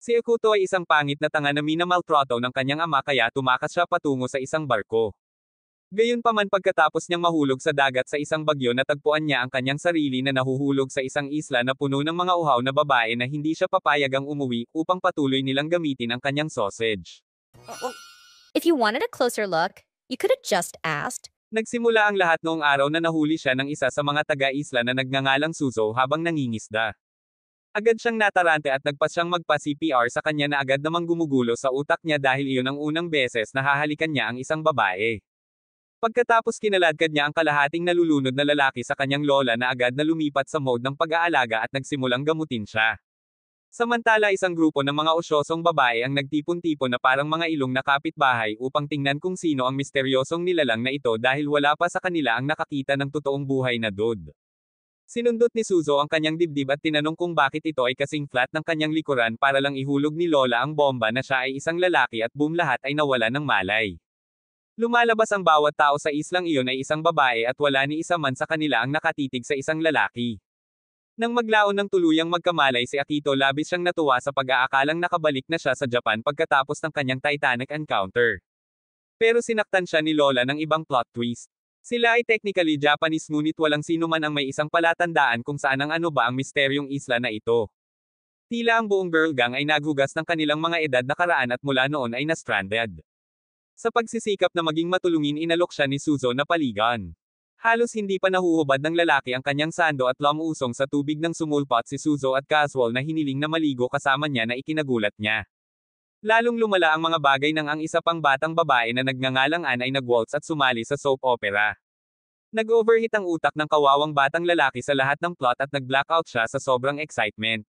Si Akuto ay isang pangit na tanga na minamaltrato ng kanyang ama kaya tumakas siya patungo sa isang barko. Gayunpaman pagkatapos niyang mahulog sa dagat sa isang bagyo natagpuan niya ang kanyang sarili na nahuhulog sa isang isla na puno ng mga uhaw na babae na hindi siya papayagang umuwi upang patuloy nilang gamitin ang kanyang sausage. If you wanted a closer look, you could have just asked. Nagsimula ang lahat noong araw na nahuli siya ng isa sa mga taga-isla na nagngangalang Suzo habang nangingisda. Agad siyang natarante at nagpas siyang magpa-CPR sa kanya na agad namang gumugulo sa utak niya dahil iyon ang unang beses na hahalikan niya ang isang babae. Pagkatapos kinaladkad niya ang kalahating nalulunod na lalaki sa kanyang lola na agad na lumipat sa mode ng pag-aalaga at nagsimulang gamutin siya. Samantala isang grupo ng mga usyosong babae ang nagtipon-tipon na parang mga ilong na kapitbahay upang tingnan kung sino ang misteryosong nilalang na ito dahil wala pa sa kanila ang nakakita ng totoong buhay na dude. Sinundot ni Suzo ang kanyang dibdib at tinanong kung bakit ito ay kasing flat ng kanyang likuran para lang ihulog ni Lola ang bomba na siya ay isang lalaki at boom lahat ay nawala ng malay. Lumalabas ang bawat tao sa islang iyon ay isang babae at wala ni isa man sa kanila ang nakatitig sa isang lalaki. Nang maglaon ng tuluyang magkamalay si Akito labis siyang natuwa sa pag-aakalang nakabalik na siya sa Japan pagkatapos ng kanyang Titanic encounter. Pero sinaktan siya ni Lola ng ibang plot twist. Sila ay technically Japanese ngunit walang sino man ang may isang palatandaan kung saan ang ano ba ang misteryong isla na ito. Tila ang buong girl gang ay naghugas ng kanilang mga edad nakaraan at mula noon ay na-stranded. Sa pagsisikap na maging matulungin inalok siya ni Suzo na paligan. Halos hindi pa nahuhubad ng lalaki ang kanyang sando at lamusong sa tubig ng sumulpot si Suzo at casual na hiniling na maligo kasama niya na ikinagulat niya. Lalong lumala ang mga bagay nang ang isa pang batang babae na nagngangalang Ann ay nagwaltz at sumali sa soap opera. Nag-overheat ang utak ng kawawang batang lalaki sa lahat ng plot at nag-blackout siya sa sobrang excitement.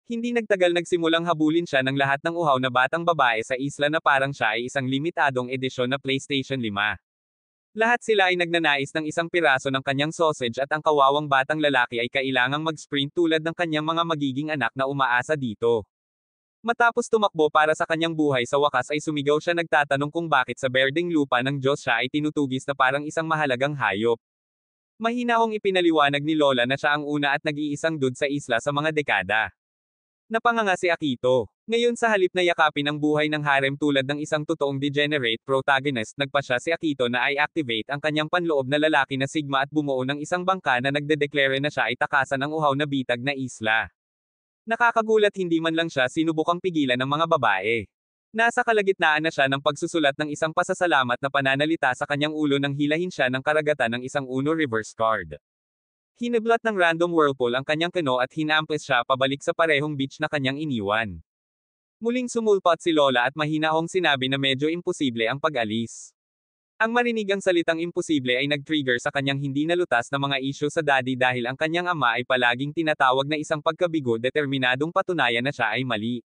Hindi nagtagal nagsimulang habulin siya ng lahat ng uhaw na batang babae sa isla na parang siya ay isang limitadong edisyon na PlayStation 5. Lahat sila ay nagnanais ng isang piraso ng kanyang sausage at ang kawawang batang lalaki ay kailangang mag-sprint tulad ng kanyang mga magiging anak na umaasa dito. Matapos tumakbo para sa kanyang buhay sa wakas ay sumigaw siya nagtatanong kung bakit sa berdeng lupa ng Diyos siya ay tinutugis na parang isang mahalagang hayop. Mahinahong ipinaliwanag ni Lola na siya ang una at nag-iisang dude sa isla sa mga dekada. Napanganga si Akito. Ngayon sa halip na yakapin ang buhay ng harem tulad ng isang totoong degenerate protagonist nagpa siya si Akito na i-activate ang kanyang panloob na lalaki na Sigma at bumuo ng isang bangka na nagdedeklara na siya ay takasan ng uhaw na bitag na isla. Nakakagulat hindi man lang siya sinubukang pigilan ng mga babae. Nasa kalagitnaan na siya ng pagsusulat ng isang pasasalamat na pananalita sa kanyang ulo nang hilahin siya ng karagatan ng isang Uno reverse card. Hiniblat ng random whirlpool ang kanyang kano at hinampes siya pabalik sa parehong beach na kanyang iniwan. Muling sumulpot si Lola at mahinahong sinabi na medyo imposible ang pag-alis. Ang marinig ang salitang imposible ay nag-trigger sa kanyang hindi nalutas na mga isyu sa daddy dahil ang kanyang ama ay palaging tinatawag na isang pagkabigo determinadong patunayan na siya ay mali.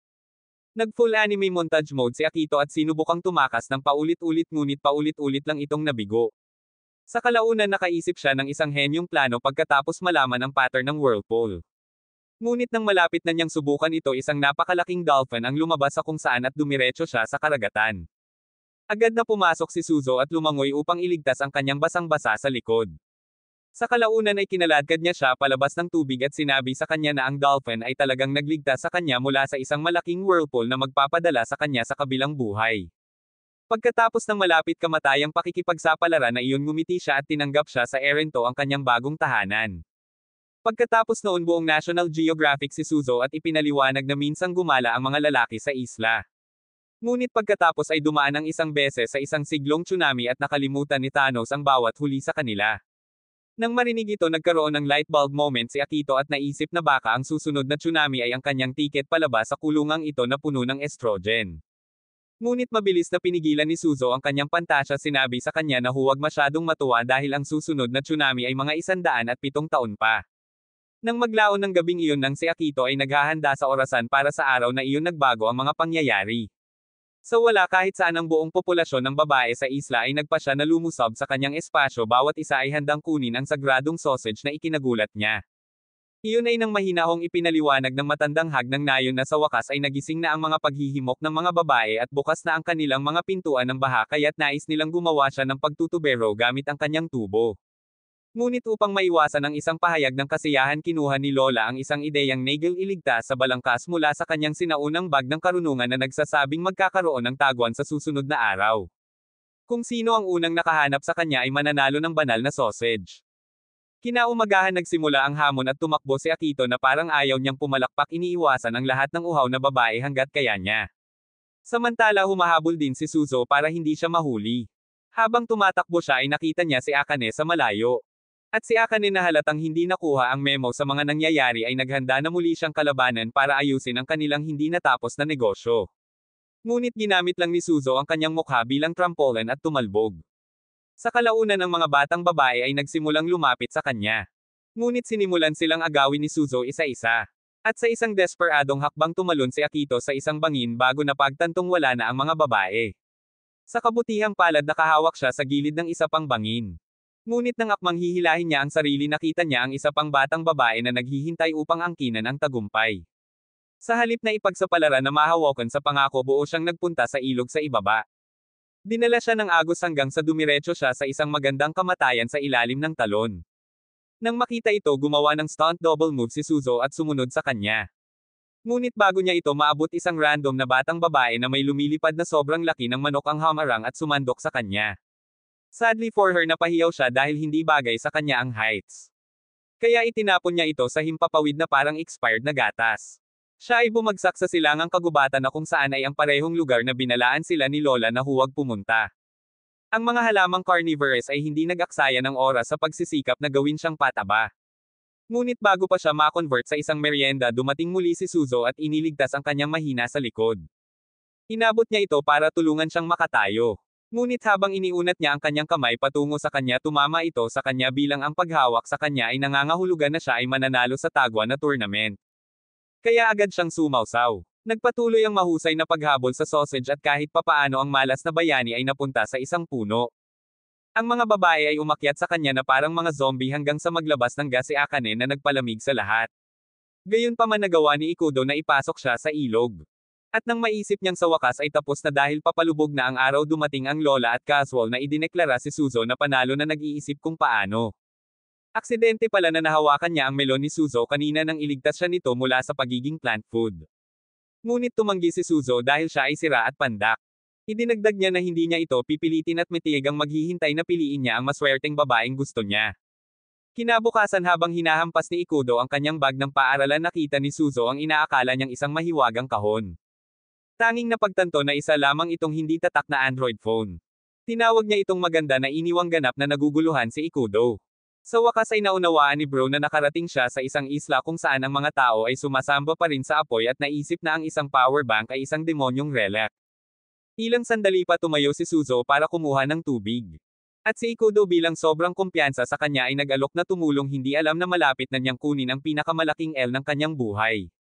Nag-full anime montage mode si Akito at sinubukang tumakas ng paulit-ulit ngunit paulit-ulit lang itong nabigo. Sa kalaunan nakaisip siya ng isang henyong plano pagkatapos malaman ang pattern ng whirlpool. Ngunit nang malapit na niyang subukan ito isang napakalaking dolphin ang lumabas sa kung saan at dumiretso siya sa karagatan. Agad na pumasok si Suzo at lumangoy upang iligtas ang kanyang basang-basa sa likod. Sa kalaunan ay kinaladkad niya siya palabas ng tubig at sinabi sa kanya na ang dolphin ay talagang nagligtas sa kanya mula sa isang malaking whirlpool na magpapadala sa kanya sa kabilang buhay. Pagkatapos ng malapit kamatayang pakikipagsapalaran na iyon ngumiti siya at tinanggap siya sa Erento ang kanyang bagong tahanan. Pagkatapos noon buong National Geographic si Suzo at ipinaliwanag na minsang gumala ang mga lalaki sa isla. Ngunit pagkatapos ay dumaan ng isang beses sa isang siglong tsunami at nakalimutan ni Thanos ang bawat huli sa kanila. Nang marinig ito nagkaroon ng light bulb moment si Akito at naisip na baka ang susunod na tsunami ay ang kanyang tiket palabas sa kulungang ito na puno ng estrogen. Ngunit mabilis na pinigilan ni Suzo ang kanyang pantasya sinabi sa kanya na huwag masyadong matuwa dahil ang susunod na tsunami ay mga 107 taon pa. Nang maglaon ng gabing iyon nang si Akito ay naghahanda sa orasan para sa araw na iyon nagbago ang mga pangyayari. Sa wala kahit saan ang buong populasyon ng babae sa isla ay nagpa siya na lumusob sa kanyang espasyo bawat isa ay handang kunin ang sagradong sausage na ikinagulat niya. Iyon ay nang mahinahong ipinaliwanag ng matandang hagnang nayon na sa wakas ay nagising na ang mga paghihimok ng mga babae at bukas na ang kanilang mga pintuan ng baha kaya't nais nilang gumawa siya ng pagtutubero gamit ang kanyang tubo. Ngunit upang maiwasan ang isang pahayag ng kasiyahan kinuha ni Lola ang isang ideyang Nagel iligtas sa balangkas mula sa kanyang sinaunang bag ng karunungan na nagsasabing magkakaroon ng taguan sa susunod na araw. Kung sino ang unang nakahanap sa kanya ay mananalo ng banal na sausage. Kinaumagahan nagsimula ang hamon at tumakbo si Akito na parang ayaw niyang pumalakpak, iniiwasan ang lahat ng uhaw na babae hanggat kaya niya. Samantala humahabol din si Suzo para hindi siya mahuli. Habang tumatakbo siya ay nakita niya si Akane sa malayo. At si Akane na halatang hindi nakuha ang memo sa mga nangyayari ay naghanda na muli siyang kalabanan para ayusin ang kanilang hindi natapos na negosyo. Ngunit ginamit lang ni Suzo ang kanyang mukha bilang trampoline at tumalbog. Sa kalaunan ng mga batang babae ay nagsimulang lumapit sa kanya. Ngunit sinimulan silang agawin ni Suzo isa-isa. At sa isang desperadong hakbang tumalon si Akito sa isang bangin bago napagtantong wala na ang mga babae. Sa kabutihang palad nakahawak siya sa gilid ng isa pang bangin. Ngunit nang akmang hihilahin niya ang sarili nakita niya ang isa pang batang babae na naghihintay upang angkinan ang tagumpay. Sa halip na ipagsapalaran na mahawakan sa pangako buo siyang nagpunta sa ilog sa ibaba. Dinala siya ng agos hanggang sa dumiretso siya sa isang magandang kamatayan sa ilalim ng talon. Nang makita ito gumawa ng stunt double move si Suzo at sumunod sa kanya. Ngunit bago niya ito maabot isang random na batang babae na may lumilipad na sobrang laki ng manok ang hamarang at sumandok sa kanya. Sadly for her napahiyaw siya dahil hindi bagay sa kanya ang heights. Kaya itinapon niya ito sa himpapawid na parang expired na gatas. Siya ay bumagsak sa silangang kagubatan na kung saan ay ang parehong lugar na binalaan sila ni Lola na huwag pumunta. Ang mga halamang carnivorous ay hindi nag-aksaya ng oras sa pagsisikap na gawin siyang pataba. Ngunit bago pa siya ma-convert sa isang merienda dumating muli si Suzo at iniligtas ang kanyang mahina sa likod. Inabot niya ito para tulungan siyang makatayo. Ngunit habang iniunat niya ang kanyang kamay patungo sa kanya tumama ito sa kanya bilang ang paghawak sa kanya ay nangangahulugan na siya ay mananalo sa tagwa na tournament. Kaya agad siyang sumawsaw. Nagpatuloy ang mahusay na paghabol sa sausage at kahit papaano ang malas na bayani ay napunta sa isang puno. Ang mga babae ay umakyat sa kanya na parang mga zombie hanggang sa maglabas ng gas si Akane na nagpalamig sa lahat. Gayunpaman nagawa ni Ikudo na ipasok siya sa ilog. At nang maisip niyang sa wakas ay tapos na dahil papalubog na ang araw dumating ang Lola at casual na idineklara si Suzo na panalo na nag-iisip kung paano. Aksidente pala na nahawakan niya ang melon ni Suzo kanina nang iligtas siya nito mula sa pagiging plant food. Ngunit tumanggi si Suzo dahil siya ay sira at pandak. Idinagdag niya na hindi niya ito pipilitin at matiyagang maghihintay na piliin niya ang maswerteng babaeng gusto niya. Kinabukasan habang hinahampas ni Ikudo ang kanyang bag ng paaralan nakita ni Suzo ang inaakala niyang isang mahiwagang kahon. Tanging napagtanto na isa lamang itong hindi tatak na Android phone. Tinawag niya itong maganda na iniwang ganap na naguguluhan si Ikudo. Sa wakas ay naunawaan ni Bro na nakarating siya sa isang isla kung saan ang mga tao ay sumasamba pa rin sa apoy at naisip na ang isang power bank ay isang demonyong relic. Ilang sandali pa tumayo si Suzo para kumuha ng tubig. At si Ikudo bilang sobrang kumpiyansa sa kanya ay nag-alok na tumulong hindi alam na malapit na niyang kunin ang pinakamalaking L ng kanyang buhay.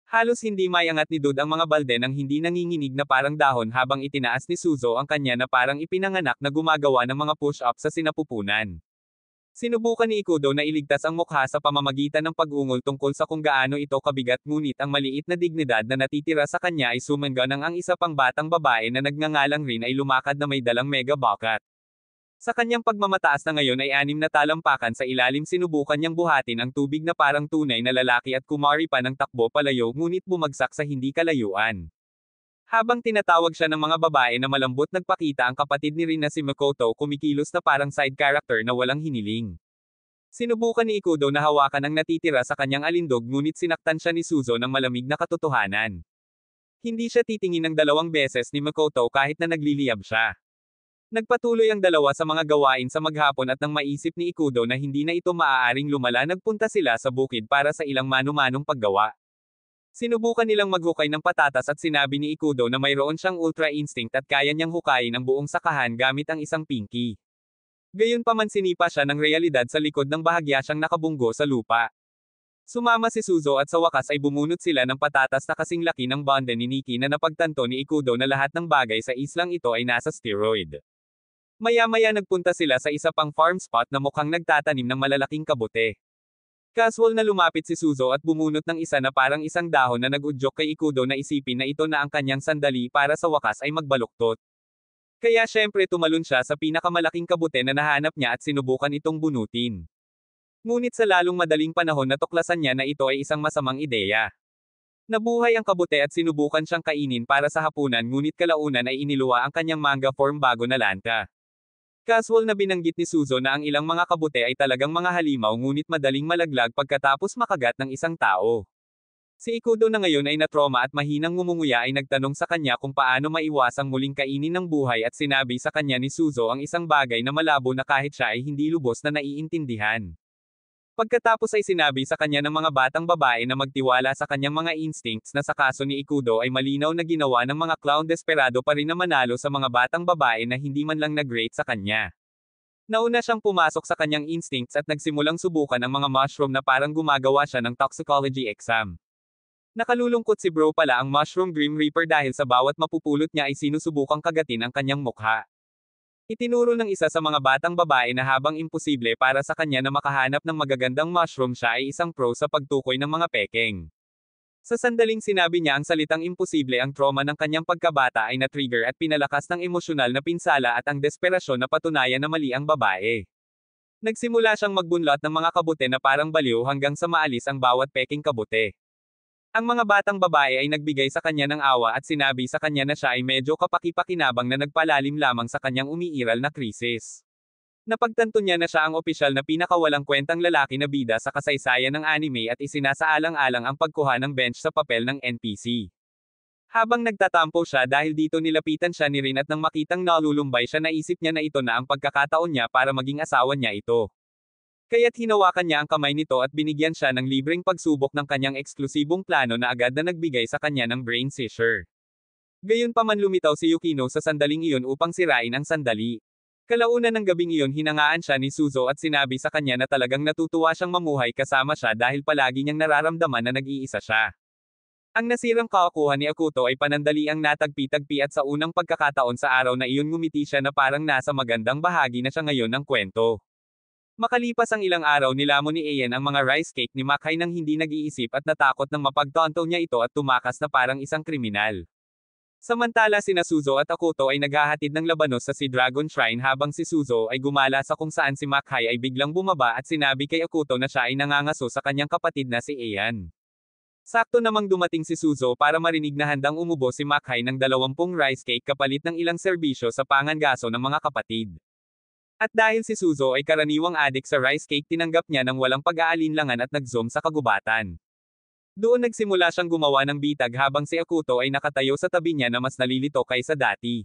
Halos hindi maiangat ni Dude ang mga balde nang hindi nanginginig na parang dahon habang itinaas ni Suzo ang kanya na parang ipinanganak na gumagawa ng mga push-up sa sinapupunan. Sinubukan ni Ikudo na iligtas ang mukha sa pamamagitan ng pag-ungol tungkol sa kung gaano ito kabigat ngunit ang maliit na dignidad na natitira sa kanya ay sumangga nang ang isa pang batang babae na nagngangalang rin ay lumakad na may dalang mega bucket. Sa kanyang pagmamataas na ngayon ay 6 na talampakan sa ilalim sinubukan niyang buhatin ang tubig na parang tunay na lalaki at kumari pa ng takbo palayo ngunit bumagsak sa hindi kalayuan. Habang tinatawag siya ng mga babae na malambot nagpakita ang kapatid ni Rin na si Makoto kumikilos na parang side character na walang hiniling. Sinubukan ni Ikudo na hawakan ang natitira sa kanyang alindog ngunit sinaktan siya ni Suzo ng malamig na katotohanan. Hindi siya titingin ng 2 beses ni Makoto kahit na nagliliyab siya. Nagpatuloy ang dalawa sa mga gawain sa maghapon at nang maisip ni Ikudo na hindi na ito maaaring lumala nagpunta sila sa bukid para sa ilang mano-manong paggawa. Sinubukan nilang maghukay ng patatas at sinabi ni Ikudo na mayroon siyang ultra instinct at kaya niyang hukayin ang buong sakahan gamit ang isang pinky. Gayunpaman sinipa siya ng realidad sa likod ng bahagya siyang nakabunggo sa lupa. Sumama si Suzo at sa wakas ay bumunot sila ng patatas na kasing laki ng bonde ni Nikki na napagtanto ni Ikudo na lahat ng bagay sa islang ito ay nasa steroid. Maya-maya nagpunta sila sa isa pang farm spot na mukhang nagtatanim ng malalaking kabute. Casual na lumapit si Suzo at bumunot ng isa na parang isang dahon na nag-udyok kay Ikudo na isipin na ito na ang kanyang sandali para sa wakas ay magbaluktot. Kaya syempre tumalon siya sa pinakamalaking kabute na nahanap niya at sinubukan itong bunutin. Ngunit sa lalong madaling panahon natuklasan niya na ito ay isang masamang ideya. Nabuhay ang kabute at sinubukan siyang kainin para sa hapunan ngunit kalaunan ay iniluwa ang kanyang manga form bago nalanta. Casual na binanggit ni Suzo na ang ilang mga kabute ay talagang mga halimaw ngunit madaling malaglag pagkatapos makagat ng isang tao. Si Ikudo na ngayon ay natroma at mahinang ngumunguya ay nagtanong sa kanya kung paano maiwasang muling kainin ng buhay at sinabi sa kanya ni Suzo ang isang bagay na malabo na kahit siya ay hindi lubos na naiintindihan. Pagkatapos ay sinabi sa kanya ng mga batang babae na magtiwala sa kanyang mga instincts na sa kaso ni Ikudo ay malinaw na ginawa ng mga clown desperado pa rin na manalo sa mga batang babae na hindi man lang nag-rate sa kanya. Nauna siyang pumasok sa kanyang instincts at nagsimulang subukan ang mga mushroom na parang gumagawa siya ng toxicology exam. Nakalulungkot si bro pala ang Mushroom Grim Reaper dahil sa bawat mapupulot niya ay sinusubukang kagatin ang kanyang mukha. Itinuro ng isa sa mga batang babae na habang imposible para sa kanya na makahanap ng magagandang mushroom siya ay isang pro sa pagtukoy ng mga pekeng. Sa sandaling sinabi niya ang salitang imposible ang trauma ng kanyang pagkabata ay na-trigger at pinalakas ng emosyonal na pinsala at ang desperasyon na patunayan na mali ang babae. Nagsimula siyang magbunlat ng mga kabute na parang baliw hanggang sa maalis ang bawat peking kabute. Ang mga batang babae ay nagbigay sa kanya ng awa at sinabi sa kanya na siya ay medyo kapaki-pakinabang na nagpalalim lamang sa kanyang umiiral na krisis. Napagtanto niya na siya ang opisyal na pinakawalang kwentang lalaki na bida sa kasaysayan ng anime at isinasaalang-alang ang pagkuha ng bench sa papel ng NPC. Habang nagtatampo siya dahil dito nilapitan siya ni Rin at nang makitang nalulumbay siya naisip niya na ito na ang pagkakataon niya para maging asawa niya ito. Kaya't hinawakan niya ang kamay nito at binigyan siya ng libreng pagsubok ng kanyang eksklusibong plano na agad na nagbigay sa kanya ng brain seizure. Gayunpaman lumitaw si Yukino sa sandaling iyon upang sirain ang sandali. Kalaunan ng gabing iyon hinangaan siya ni Suzo at sinabi sa kanya na talagang natutuwa siyang mamuhay kasama siya dahil palagi niyang nararamdaman na nag-iisa siya. Ang nasirang kakuha ni Akuto ay panandaliang natagpi-tagpi at sa unang pagkakataon sa araw na iyon ngumiti siya na parang nasa magandang bahagi na siya ngayon ng kwento. Makalipas ang ilang araw nilamon ni Ayan ang mga rice cake ni Makai nang hindi nag-iisip at natakot nang mapagtanto niya ito at tumakas na parang isang kriminal. Samantala sina Suzo at Akuto ay naghahatid ng labanos sa si Dragon Shrine habang si Suzo ay gumala sa kung saan si Makai ay biglang bumaba at sinabi kay Akuto na siya ay nangangaso sa kanyang kapatid na si Ayan. Sakto namang dumating si Suzo para marinig na handang umubo si Makai ng 20 rice cake kapalit ng ilang serbisyo sa pangangaso ng mga kapatid. At dahil si Suzo ay karaniwang adik sa rice cake tinanggap niya ng walang pag-aalinlangan at nag-zoom sa kagubatan. Doon nagsimula siyang gumawa ng bitag habang si Akuto ay nakatayo sa tabi niya na mas nalilito kaysa dati.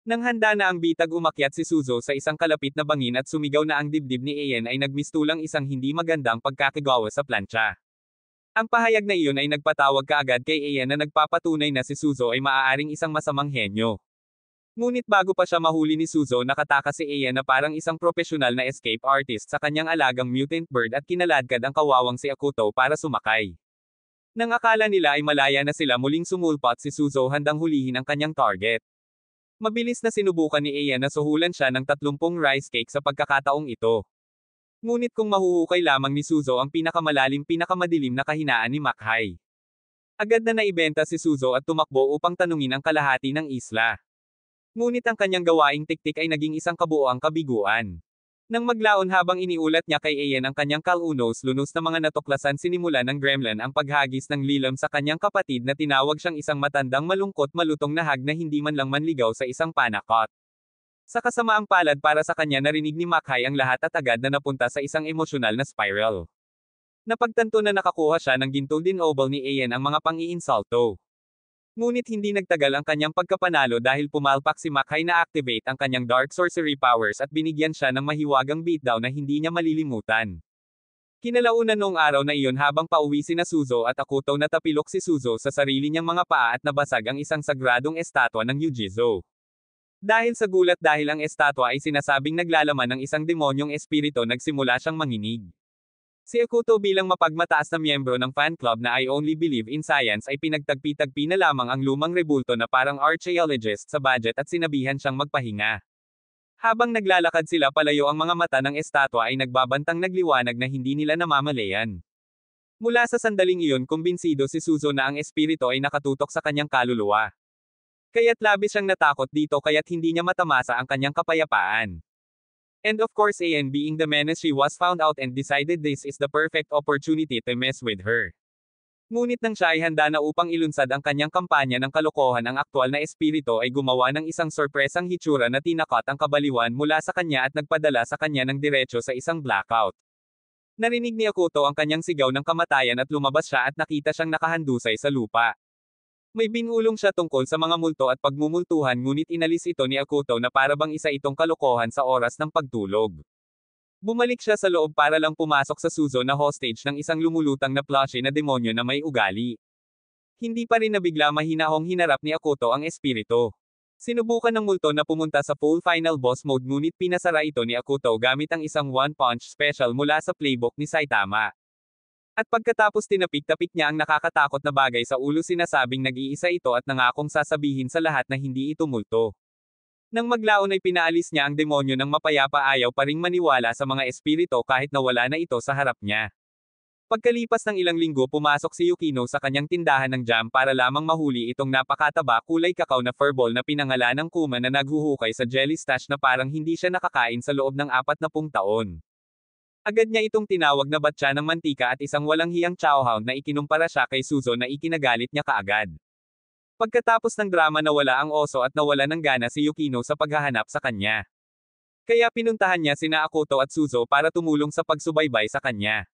Nang handa na ang bitag umakyat si Suzo sa isang kalapit na bangin at sumigaw na ang dibdib ni Ayan ay nagmistulang isang hindi magandang pagkakagawa sa plancha. Ang pahayag na iyon ay nagpatawag kaagad kay Ayan na nagpapatunay na si Suzo ay maaaring isang masamang henyo. Ngunit bago pa siya mahuli ni Suzo nakatakas si Ayan na parang isang profesional na escape artist sa kanyang alagang mutant bird at kinaladkad ang kawawang si Akuto para sumakay. Nang akala nila ay malaya na sila muling sumulpot si Suzo handang hulihin ang kanyang target. Mabilis na sinubukan ni Ayan na suhulan siya ng 30 rice cake sa pagkakataong ito. Ngunit kung mahuhukay lamang ni Suzo ang pinakamadilim na kahinaan ni Makai. Agad na naibenta si Suzo at tumakbo upang tanungin ang kalahati ng isla. Ngunit ang kanyang gawaing tiktik ay naging isang kabuoang kabiguan. Nang maglaon habang iniulat niya kay Ayan ang kanyang kalunos-lunos na mga natuklasan sinimula ng gremlin ang paghagis ng lilam sa kanyang kapatid na tinawag siyang isang matandang malungkot malutong na hag na hindi man lang manligaw sa isang panakot. Sa kasamaang palad para sa kanya narinig ni Makai ang lahat at agad na napunta sa isang emosyonal na spiral. Napagtanto na nakakuha siya ng gintong dinobel ni Ayan ang mga pang-iinsulto. Ngunit hindi nagtagal ang kanyang pagkapanalo dahil pumalpak si Makai na activate ang kanyang dark sorcery powers at binigyan siya ng mahiwagang beatdown na hindi niya malilimutan. Kinalaunan noong araw na iyon habang pauwi sina Suzo at Akuto natapilok si Suzo sa sarili niyang mga paa at nabasag ang isang sagradong estatwa ng Yujizo. Dahil sa gulat dahil ang estatwa ay sinasabing naglalaman ng isang demonyong espiritu nagsimula siyang manginig. Si Akuto bilang mapagmataas na miyembro ng fan club na I Only Believe in Science ay pinagtagpi-tagpi na lamang ang lumang rebulto na parang archaeologist sa budget at sinabihan siyang magpahinga. Habang naglalakad sila palayo ang mga mata ng estatwa ay nagbabantang nagliwanag na hindi nila namamalayan. Mula sa sandaling iyon kumbinsido si Suzo na ang espiritu ay nakatutok sa kanyang kaluluwa. Kaya't labis siyang natakot dito kaya't hindi niya matamasa ang kanyang kapayapaan. And of course Ayan being the menace she was found out and decided this is the perfect opportunity to mess with her. Ngunit nang siya ay handa na upang ilunsad ang kanyang kampanya ng kalokohan ang aktwal na espiritu ay gumawa ng isang sorpresang hitsura na tinakot ang kabaliwan mula sa kanya at nagpadala sa kanya ng diretso sa isang blackout. Narinig ni Akuto ang kanyang sigaw ng kamatayan at lumabas siya at nakita siyang nakahandusay sa lupa. May binulong siya tungkol sa mga multo at pagmumultuhan ngunit inalis ito ni Akuto na parabang isa itong kalokohan sa oras ng pagtulog. Bumalik siya sa loob para lang pumasok sa Suzo na hostage ng isang lumulutang na plushie na demonyo na may ugali. Hindi pa rin nabigla mahinahong hinarap ni Akuto ang espiritu. Sinubukan ng multo na pumunta sa full final boss mode ngunit pinasara ito ni Akuto gamit ang isang one-punch special mula sa playbook ni Saitama. At pagkatapos tinapik-tapik niya ang nakakatakot na bagay sa ulo sinasabing nag-iisa ito at nangakong sasabihin sa lahat na hindi ito multo. Nang maglaon ay pinaalis niya ang demonyo ng mapayapa ayaw pa ring maniwala sa mga espirito kahit nawala na ito sa harap niya. Pagkalipas ng ilang linggo pumasok si Yukino sa kanyang tindahan ng jam para lamang mahuli itong napakataba kulay kakao na furball na pinangalan ng Kuma na naghuhukay sa jelly stash na parang hindi siya nakakain sa loob ng 40 taon. Agad niya itong tinawag na batya ng mantika at isang walang hiyang chowhound na ikinumpara siya kay Suzo na ikinagalit niya kaagad. Pagkatapos ng drama nawala ang oso at nawala ng gana si Yukino sa paghahanap sa kanya. Kaya pinuntahan niya sina Akuto at Suzo para tumulong sa pagsubaybay sa kanya.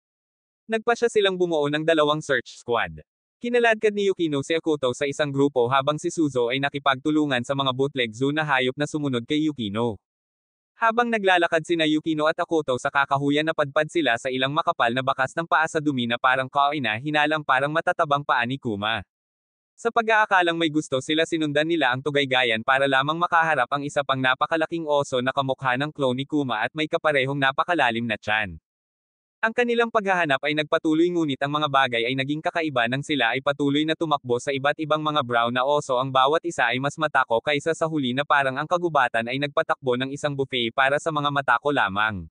Nagpasya silang bumuo ng dalawang search squad. Kinaladkad ni Yukino si Akuto sa isang grupo habang si Suzo ay nakipagtulungan sa mga bootleg zoo na hayop na sumunod kay Yukino. Habang naglalakad sina Yukino at Akuto sa kakahuyan napadpad sila sa ilang makapal na bakas ng paa sa dumi na parang kaina hinalang parang matatabang paa ni Kuma. Sa pag-aakalang may gusto sila sinundan nila ang Tugaygayan para lamang makaharap ang isa pang napakalaking oso na kamukha ng clone ni Kuma at may kaparehong napakalalim na tiyan. Ang kanilang paghahanap ay nagpatuloy ngunit ang mga bagay ay naging kakaiba nang sila ay patuloy na tumakbo sa iba't ibang mga brown na oso ang bawat isa ay mas matako kaysa sa huli na parang ang kagubatan ay nagpatakbo ng isang buffet para sa mga matako lamang.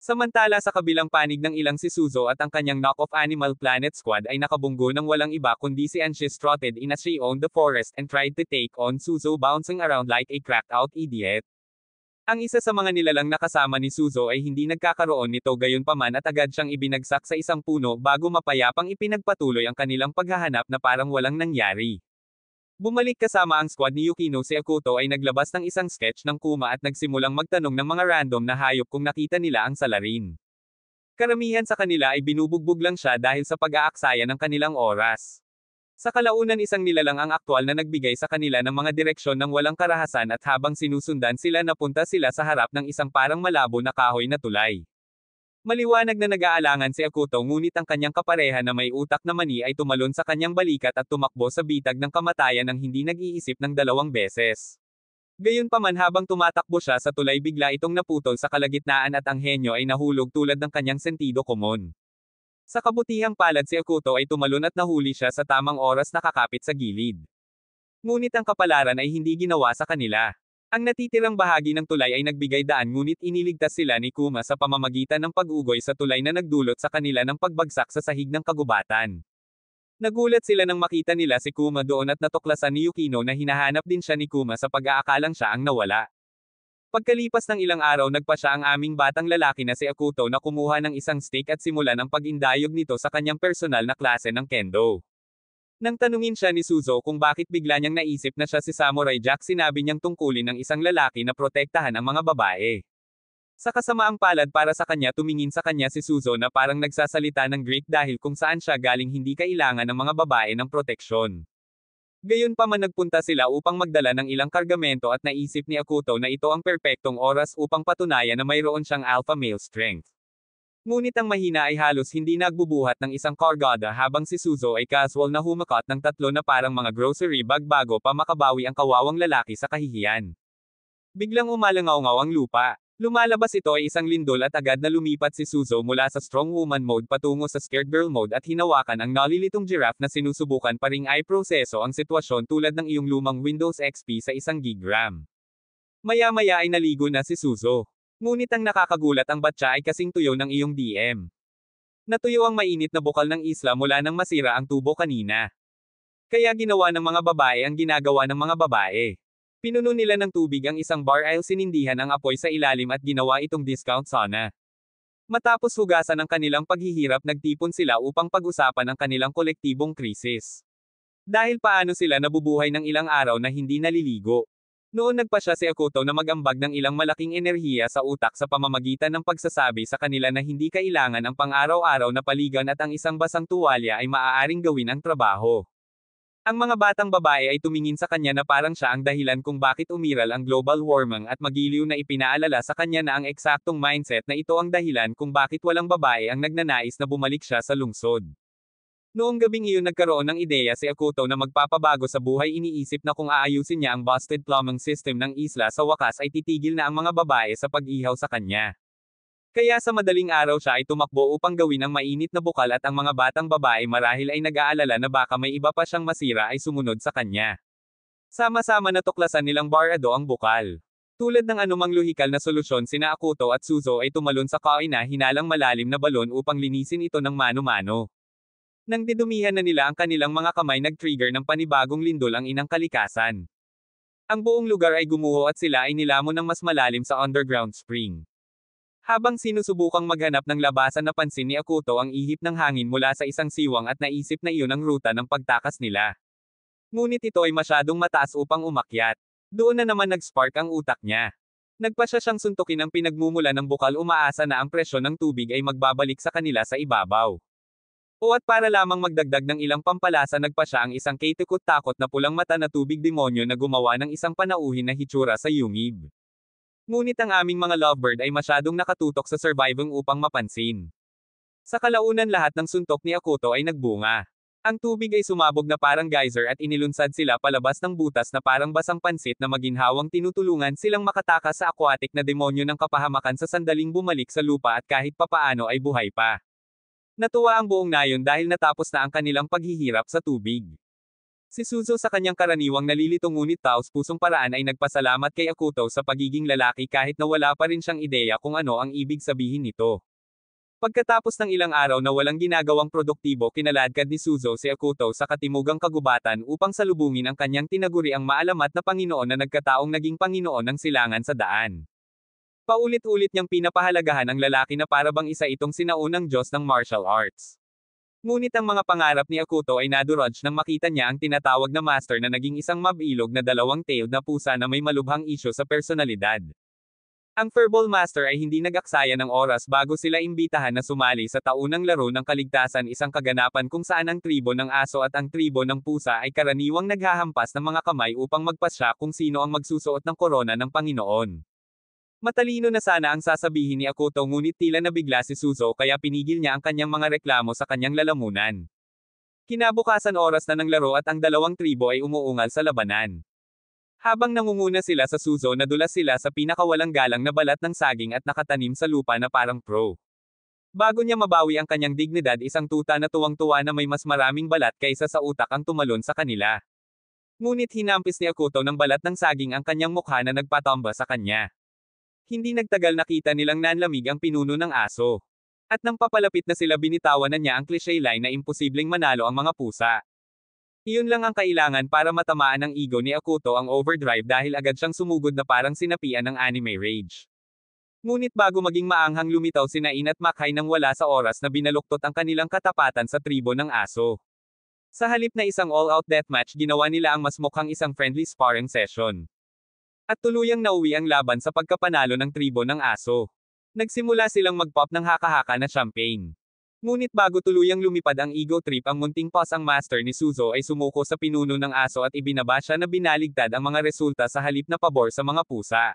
Samantala sa kabilang panig ng ilang si Suzo at ang kanyang knock-off Animal Planet squad ay nakabunggo ng walang iba kundi si Anshis trotted in as she owned the forest and tried to take on Suzo bouncing around like a cracked-out idiot. Ang isa sa mga nilalang nakasama ni Suzo ay hindi nagkakaroon nito gayunpaman at agad siyang ibinagsak sa isang puno bago mapayapang ipinagpatuloy ang kanilang paghahanap na parang walang nangyari. Bumalik kasama ang squad ni Yukino si Akuto ay naglabas ng isang sketch ng Kuma at nagsimulang magtanong ng mga random na hayop kung nakita nila ang salarin. Karamihan sa kanila ay binubugbog lang siya dahil sa pag-aaksaya ng kanilang oras. Sa kalaunan isang nilalang ang aktwal na nagbigay sa kanila ng mga direksyon ng walang karahasan at habang sinusundan sila napunta sila sa harap ng isang parang malabo na kahoy na tulay. Maliwanag na nag-aalangan si Akuto ngunit ang kanyang kapareha na may utak na mani ay tumalon sa kanyang balikat at tumakbo sa bitag ng kamatayan nang hindi nag-iisip ng 2 beses. Gayunpaman habang tumatakbo siya sa tulay bigla itong naputol sa kalagitnaan at ang henyo ay nahulog tulad ng kanyang sentido komon. Sa kabutihang palad si Akuto ay tumalon at nahuli siya sa tamang oras nakakapit sa gilid. Ngunit ang kapalaran ay hindi ginawa sa kanila. Ang natitirang bahagi ng tulay ay nagbigay daan ngunit iniligtas sila ni Kuma sa pamamagitan ng pag-ugoy sa tulay na nagdulot sa kanila ng pagbagsak sa sahig ng kagubatan. Nagulat sila nang makita nila si Kuma doon at natuklasan ni Yukino na hinahanap din siya ni Kuma sa pag-aakalang siya ang nawala. Pagkalipas ng ilang araw nagpa siya ang aming batang lalaki na si Akuto na kumuha ng isang stick at simulan ang pag-indayog nito sa kanyang personal na klase ng kendo. Nang tanungin siya ni Suzo kung bakit bigla niyang naisip na siya si Samurai Jack sinabi niyang tungkulin ng isang lalaki na protektahan ang mga babae. Sa kasamaang palad para sa kanya tumingin sa kanya si Suzo na parang nagsasalita ng Greek dahil kung saan siya galing hindi kailangan ng mga babae ng proteksyon. Gayunpaman nagpunta sila upang magdala ng ilang kargamento at naisip ni Akuto na ito ang perpektong oras upang patunayan na mayroon siyang alpha male strength. Ngunit ang mahina ay halos hindi nagbubuhat ng isang kargada habang si Suzo ay casual na humakot ng 3 na parang mga grocery bag bago pa makabawi ang kawawang lalaki sa kahihiyan. Biglang umalangaw-ngaw ang lupa. Lumalabas ito ay isang lindol at agad na lumipat si Suzo mula sa strong woman mode patungo sa scared girl mode at hinawakan ang nalilitong giraffe na sinusubukan pa ring ay proseso ang sitwasyon tulad ng iyong lumang Windows XP sa 1 gig RAM. Maya-maya ay naligo na si Suzo. Ngunit ang nakakagulat ang batya ay kasing tuyo ng iyong DM. Natuyo ang mainit na bukal ng isla mula nang masira ang tubo kanina. Kaya ginawa ng mga babae ang ginagawa ng mga babae. Pinuno nila ng tubig ang isang bar aisle, sinindihan ang apoy sa ilalim at ginawa itong discount sauna. Matapos hugasan ang kanilang paghihirap, nagtipon sila upang pag-usapan ang kanilang kolektibong krisis. Dahil paano sila nabubuhay ng ilang araw na hindi naliligo. Noon nagpa siya si Akoto na mag-ambag ng ilang malaking enerhiya sa utak sa pamamagitan ng pagsasabi sa kanila na hindi kailangan ang pang-araw-araw na paligan at ang isang basang tuwalya ay maaaring gawin ang trabaho. Ang mga batang babae ay tumingin sa kanya na parang siya ang dahilan kung bakit umiral ang global warming at magiliw na ipinaalala sa kanya na ang eksaktong mindset na ito ang dahilan kung bakit walang babae ang nagnanais na bumalik siya sa lungsod. Noong gabing iyon nagkaroon ng ideya si Akoto na magpapabago sa buhay. Iniisip na kung aayusin niya ang busted plumbing system ng isla, sa wakas ay titigil na ang mga babae sa pag-ihaw sa kanya. Kaya sa madaling araw siya ay tumakbo upang gawin ang mainit na bukal at ang mga batang babae marahil ay nag-aalala na baka may iba pa siyang masira ay sumunod sa kanya. Sama-sama natuklasan nilang barado ang bukal. Tulad ng anumang lohikal na solusyon, sina Akoto at Suzo ay tumalon sa kaina hinalang malalim na balon upang linisin ito ng mano-mano. Nang didumihan na nila ang kanilang mga kamay, nag-trigger ng panibagong lindol ang inang kalikasan. Ang buong lugar ay gumuho at sila ay nilamon ng mas malalim sa underground spring. Habang sinusubukang maghanap ng labasan, napansin ni Akoto ang ihip ng hangin mula sa isang siwang at naisip na iyon ang ruta ng pagtakas nila. Ngunit ito ay masyadong mataas upang umakyat. Doon na naman nag-spark ang utak niya. Nagpasya siyang suntukin ang pinagmumula ng bukal, umaasa na ang presyon ng tubig ay magbabalik sa kanila sa ibabaw. O at para lamang magdagdag ng ilang pampalasa, nagpa siya ang isang kaitikot-takot na pulang mata na tubig demonyo na gumawa ng isang panauhin na hitsura sa yungib. Ngunit ang aming mga lovebird ay masyadong nakatutok sa surviving upang mapansin. Sa kalaunan, lahat ng suntok ni Akoto ay nagbunga. Ang tubig ay sumabog na parang geyser at inilunsad sila palabas ng butas na parang basang pansit na maginhawang tinutulungan silang makatakas sa aquatic na demonyo ng kapahamakan sa sandaling bumalik sa lupa at kahit papaano ay buhay pa. Natuwa ang buong nayon dahil natapos na ang kanilang paghihirap sa tubig. Si Suzo sa kanyang karaniwang nalilito ngunit taos-pusong paraan ay nagpasalamat kay Akoto sa pagiging lalaki kahit na wala pa rin siyang ideya kung ano ang ibig sabihin nito. Pagkatapos ng ilang araw na walang ginagawang produktibo, kinaladkad ni Suzo si Akoto sa katimugang kagubatan upang salubungin ang kanyang tinaguriang maalamat na Panginoon na nagkataong naging Panginoon ng silangan sa daan. Paulit-ulit niyang pinapahalagahan ang lalaki na parabang isa itong sinaunang Diyos ng martial arts. Ngunit ang mga pangarap ni Akoto ay nadurudge nang makita niya ang tinatawag na master na naging isang mabilog na dalawang-tailed na pusa na may malubhang isyu sa personalidad. Ang Furball Master ay hindi nag-aksaya ng oras bago sila imbitahan na sumali sa taunang laro ng kaligtasan, isang kaganapan kung saan ang tribo ng aso at ang tribo ng pusa ay karaniwang naghahampas ng mga kamay upang magpasya kung sino ang magsusuot ng korona ng Panginoon. Matalino na sana ang sasabihin ni Akoto, ngunit tila nabigla si Suzo kaya pinigil niya ang kanyang mga reklamo sa kanyang lalamunan. Kinabukasan, oras na ng laro at ang dalawang tribo ay umuungal sa labanan. Habang nangunguna sila sa Suzo, nadulas sila sa pinakawalang galang na balat ng saging at nakatanim sa lupa na parang pro. Bago niya mabawi ang kanyang dignidad, isang tuta na tuwang-tuwa na may mas maraming balat kaysa sa utak ang tumalon sa kanila. Ngunit hinampis ni Akoto ng balat ng saging ang kanyang mukha na nagpatamba sa kanya. Hindi nagtagal, nakita nilang nanlamig ang pinuno ng aso. At nang papalapit na sila, binitawan na niya ang cliché line na imposibleng manalo ang mga pusa. Iyon lang ang kailangan para matamaan ng ego ni Akoto ang overdrive dahil agad siyang sumugod na parang sinapian ng anime rage. Ngunit bago maging maanghang, lumitaw sina In at Makai nang wala sa oras na binaluktot ang kanilang katapatan sa tribo ng aso. Sa halip na isang all-out deathmatch, ginawa nila ang mas mukhang isang friendly sparring session. At tuluyang nauwi ang laban sa pagkapanalo ng tribo ng aso. Nagsimula silang mag-pop ng haka-haka na champagne. Ngunit bago tuluyang lumipad ang ego trip, ang munting pause, ang master ni Suzo ay sumuko sa pinuno ng aso at ibinaba siya na binaligtad ang mga resulta sa halip na pabor sa mga pusa.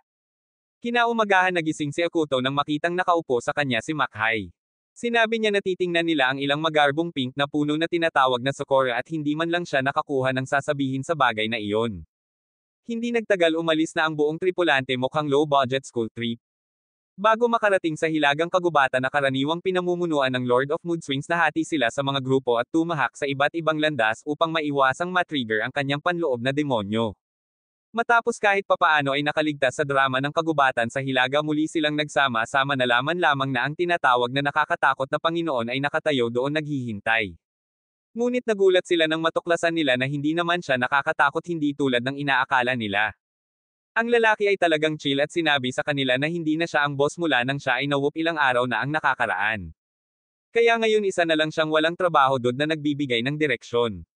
Kinaumagahan, nagising si Akoto nang makitang nakaupo sa kanya si Makai. Sinabi niya na titingnan nila ang ilang magarbong pink na puno na tinatawag na sakura at hindi man lang siya nakakuha ng sasabihin sa bagay na iyon. Hindi nagtagal, umalis na ang buong tripulante, mukhang low-budget school trip. Bago makarating sa hilagang kagubatan na karaniwang pinamumunuan ng Lord of Mood Swings, nahati sila sa mga grupo at tumahak sa iba't ibang landas upang maiwasang matrigger ang kanyang panloob na demonyo. Matapos kahit papaano ay nakaligtas sa drama ng kagubatan sa hilaga, muli silang nagsama-sama, nalaman lamang na ang tinatawag na nakakatakot na Panginoon ay nakatayo doon naghihintay. Ngunit nagulat sila nang matuklasan nila na hindi naman siya nakakatakot, hindi tulad ng inaakala nila. Ang lalaki ay talagang chill at sinabi sa kanila na hindi na siya ang boss mula nang siya ay nawup ilang araw na ang nakakaraan. Kaya ngayon isa na lang siyang walang trabaho doon na nagbibigay ng direksyon.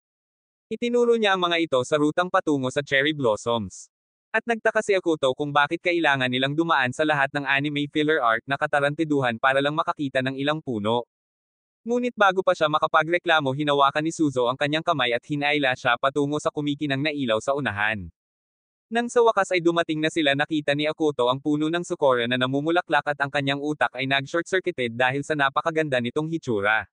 Itinuro niya ang mga ito sa rutang patungo sa cherry blossoms. At nagtaka si Akuto kung bakit kailangan nilang dumaan sa lahat ng anime filler arc na katarantiduhan para lang makakita ng ilang puno. Ngunit bago pa siya makapagreklamo, hinawakan ni Suzo ang kanyang kamay at hinayla siya patungo sa kumikinang na ilaw sa unahan. Nang sa wakas ay dumating na sila, nakita ni Akuto ang puno ng Sakura na namumulaklak at ang kanyang utak ay nag-short-circuited dahil sa napakaganda nitong hitsura.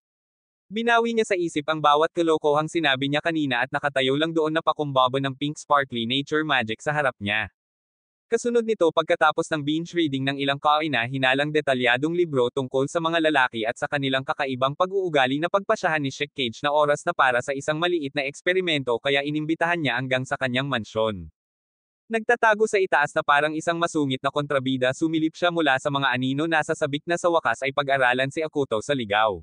Binawi niya sa isip ang bawat kalokohang sinabi niya kanina at nakatayo lang doon na pakumbaba ng pink sparkly nature magic sa harap niya. Kasunod nito, pagkatapos ng binge reading ng ilang kaina-hinalang detalyadong libro tungkol sa mga lalaki at sa kanilang kakaibang pag-uugali, na pagpasyahan ni Sheik Cage na oras na para sa isang maliit na eksperimento, kaya inimbitahan niya hanggang sa kanyang mansyon. Nagtatago sa itaas na parang isang masungit na kontrabida, sumilip siya mula sa mga anino, nasa sabik na sa wakas ay pag-aralan si Akuto sa ligaw.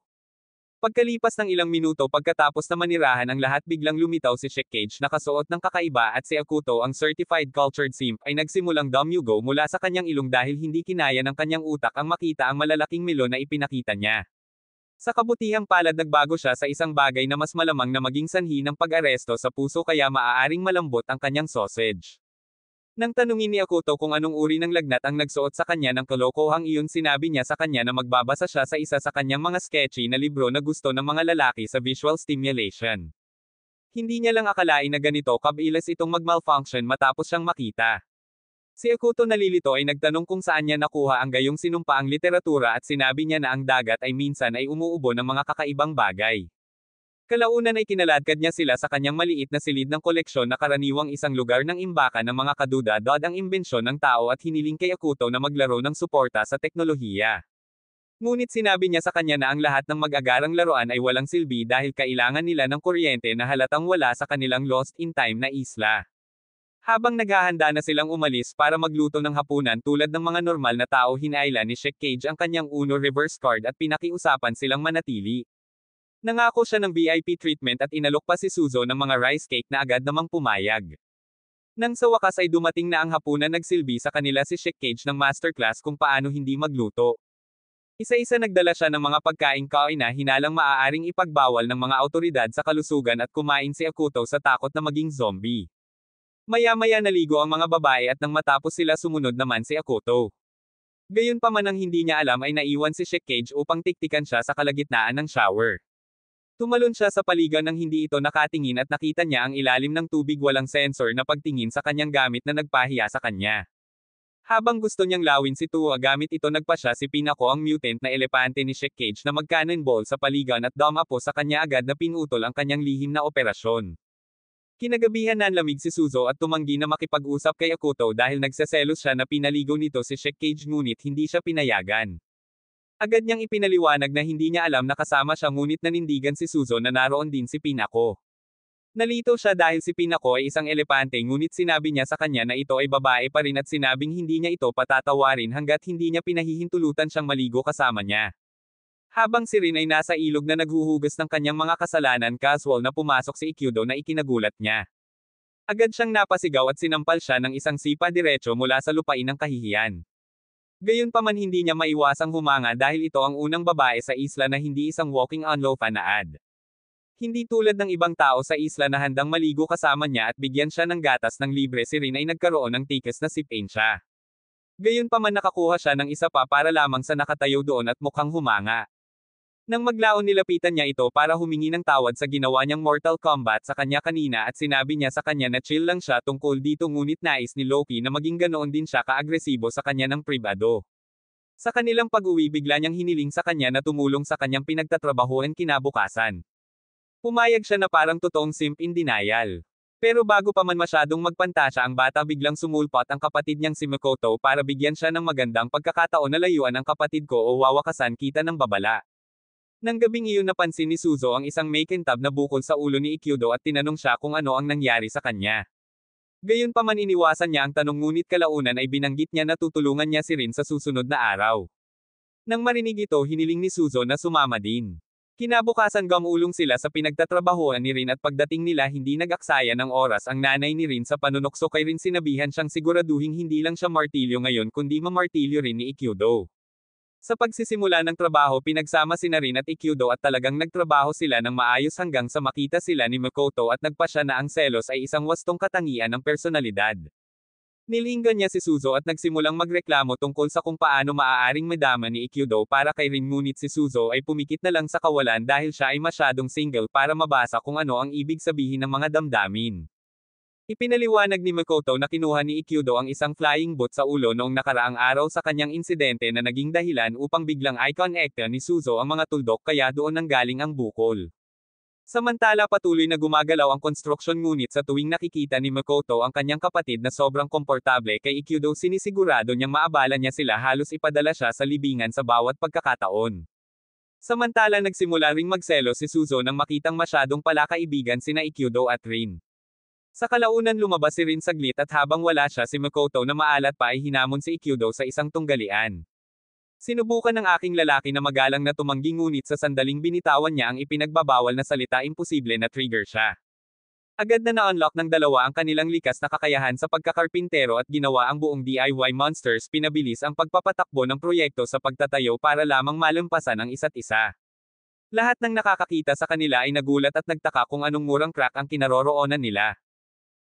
Pagkalipas ng ilang minuto pagkatapos na manirahan ang lahat, biglang lumitaw si Sheik Cage na kasuot ng kakaiba at si Akuto, ang certified cultured simp, ay nagsimulang dumyugo mula sa kanyang ilong dahil hindi kinaya ng kanyang utak ang makita ang malalaking melon na ipinakita niya. Sa kabutihang palad, nagbago siya sa isang bagay na mas malamang na maging sanhi ng pag-aresto sa puso, kaya maaaring malambot ang kanyang sausage. Nang tanungin ni Akuto kung anong uri ng lagnat ang nagsuot sa kanya ng kalokohang iyon, sinabi niya sa kanya na magbabasa siya sa isa sa kanyang mga sketchy na libro na gusto ng mga lalaki sa visual stimulation. Hindi niya lang akalain na ganito kabilis itong mag-malfunction matapos siyang makita. Si Akuto, nalilito, ay nagtanong kung saan niya nakuha ang gayong sinumpaang literatura at sinabi niya na ang dagat ay minsan ay umuubo ng mga kakaibang bagay. Kalaunan ay kinaladkad niya sila sa kanyang maliit na silid ng koleksyon na karaniwang isang lugar ng imbakan ng mga kaduda-dod ang imbensyon ng tao, at hiniling kay Akuto na maglaro ng suporta sa teknolohiya. Ngunit sinabi niya sa kanya na ang lahat ng mag-agarang laruan ay walang silbi dahil kailangan nila ng kuryente na halatang wala sa kanilang lost in time na isla. Habang naghahanda na silang umalis para magluto ng hapunan tulad ng mga normal na tao, hinayla ni Sheik Cage ang kanyang Uno reverse card at pinakiusapan silang manatili. Nangako siya ng VIP treatment at inalok pa si Suzo ng mga rice cake na agad namang pumayag. Nang sa wakas ay dumating na ang hapunan, nagsilbi sa kanila si Sheik Cage ng masterclass kung paano hindi magluto. Isa-isa nagdala siya ng mga pagkaing kaina-hinalang maaaring ipagbawal ng mga awtoridad sa kalusugan, at kumain si Akuto sa takot na maging zombie. Maya-maya naligo ang mga babae at nang matapos sila, sumunod naman si Akuto. Gayunpaman, ang hindi niya alam ay naiwan si Sheik Cage upang tiktikan siya sa kalagitnaan ng shower. Tumalon siya sa paligan nang hindi ito nakatingin at nakita niya ang ilalim ng tubig, walang sensor na pagtingin sa kanyang gamit na nagpahiya sa kanya. Habang gusto niyang lawin si Tua gamit ito, nagpasya si Pinako, ang mutant na elepante ni Sheik Cage, na mag-cannonball sa paligan at dumapo sa kanya, agad na pinutol ang kanyang lihim na operasyon. Kinagabihan, nanlamig si Suzo at tumanggi na makipag-usap kay Akuto dahil nagseselos siya na pinaligo nito si Sheik Cage, ngunit hindi siya pinayagan. Agad niyang ipinaliwanag na hindi niya alam na kasama siya, ngunit nanindigan si Suzo na naroon din si Pinako. Nalito siya dahil si Pinako ay isang elepante, ngunit sinabi niya sa kanya na ito ay babae pa rin at sinabing hindi niya ito patatawarin hanggat hindi niya pinahihintulutan siyang maligo kasama niya. Habang si Rin ay nasa ilog na naghuhugas ng kanyang mga kasalanan, casual na pumasok si Ikudo na ikinagulat niya. Agad siyang napasigaw at sinampal siya ng isang sipa diretso mula sa lupain ng kahihiyan. Gayunpaman, hindi niya maiwasang humanga dahil ito ang unang babae sa isla na hindi isang walking on loafa na ad. Hindi tulad ng ibang tao sa isla na handang maligo kasama niya at bigyan siya ng gatas ng libre, si Rin ay nagkaroon ng tikas na sipin siya. Gayunpaman, nakakuha siya ng isa pa para lamang sa nakatayo doon at mukhang humanga. Nang maglaon, nilapitan niya ito para humingi ng tawad sa ginawa niyang Mortal Kombat sa kanya kanina, at sinabi niya sa kanya na chill lang siya tungkol dito, ngunit nais ni Loki na maging ganoon din siya kaagresibo sa kanya ng pribado. Sa kanilang pag-uwi, bigla niyang hiniling sa kanya na tumulong sa kanyang pinagtatrabahuan kinabukasan. Pumayag siya na parang totoong simp in denial. Pero bago pa man masyadong magpantasya ang bata, biglang sumulpot ang kapatid niyang si Makoto para bigyan siya ng magandang pagkakataon na layuan ang kapatid ko o wawakasan kita ng babala. Nang gabing iyon, napansin ni Suzo ang isang makintab na bukol sa ulo ni Ikudo at tinanong siya kung ano ang nangyari sa kanya. Gayunpaman, iniwasan niya ang tanong, ngunit kalaunan ay binanggit niya na tutulungan niya si Rin sa susunod na araw. Nang marinig ito, hiniling ni Suzo na sumama din. Kinabukasan gumulong sila sa pinagtatrabahuan ni Rin at pagdating nila hindi nag-aksaya ng oras ang nanay ni Rin sa panunokso kay Rin sinabihan siyang siguraduhing hindi lang siya martilyo ngayon kundi mamartilyo rin ni Ikudo. Sa pagsisimula ng trabaho pinagsama sina Rin at Ikudo at talagang nagtrabaho sila ng maayos hanggang sa makita sila ni Makoto at nagpasya na ang selos ay isang wastong katangian ng personalidad. Nilinggan niya si Suzo at nagsimulang magreklamo tungkol sa kung paano maaaring madama ni Ikudo para kay Rin ngunit si Suzo ay pumikit na lang sa kawalan dahil siya ay masyadong single para mabasa kung ano ang ibig sabihin ng mga damdamin. Ipinaliwanag ni Makoto na kinuha ni Ikudo ang isang flying boat sa ulo noong nakaraang araw sa kanyang insidente na naging dahilan upang biglang i-connecta ni Suzo ang mga tuldok kaya doon nanggaling ang bukol. Samantala patuloy na gumagalaw ang konstruksyon ngunit sa tuwing nakikita ni Makoto ang kanyang kapatid na sobrang komportable kay Ikudo sinisigurado niyang maabala niya sila halos ipadala siya sa libingan sa bawat pagkakataon. Samantala nagsimula ring magselo si Suzo nang makitang masyadong palakaibigan sina Ikudo at Rin. Sa kalaunan lumabas si Rin saglit at habang wala siya si Makoto na maalat pa ay hinamon si Ikudo sa isang tunggalian. Sinubukan ng aking lalaki na magalang na tumanggi ngunit sa sandaling binitawan niya ang ipinagbabawal na salita imposible na trigger siya. Agad na na-unlock ng dalawa ang kanilang likas na kakayahan sa pagkakarpintero at ginawa ang buong DIY monsters pinabilis ang pagpapatakbo ng proyekto sa pagtatayo para lamang malampasan ang isa't isa. Lahat ng nakakakita sa kanila ay nagulat at nagtaka kung anong murang crack ang kinaroroonan nila.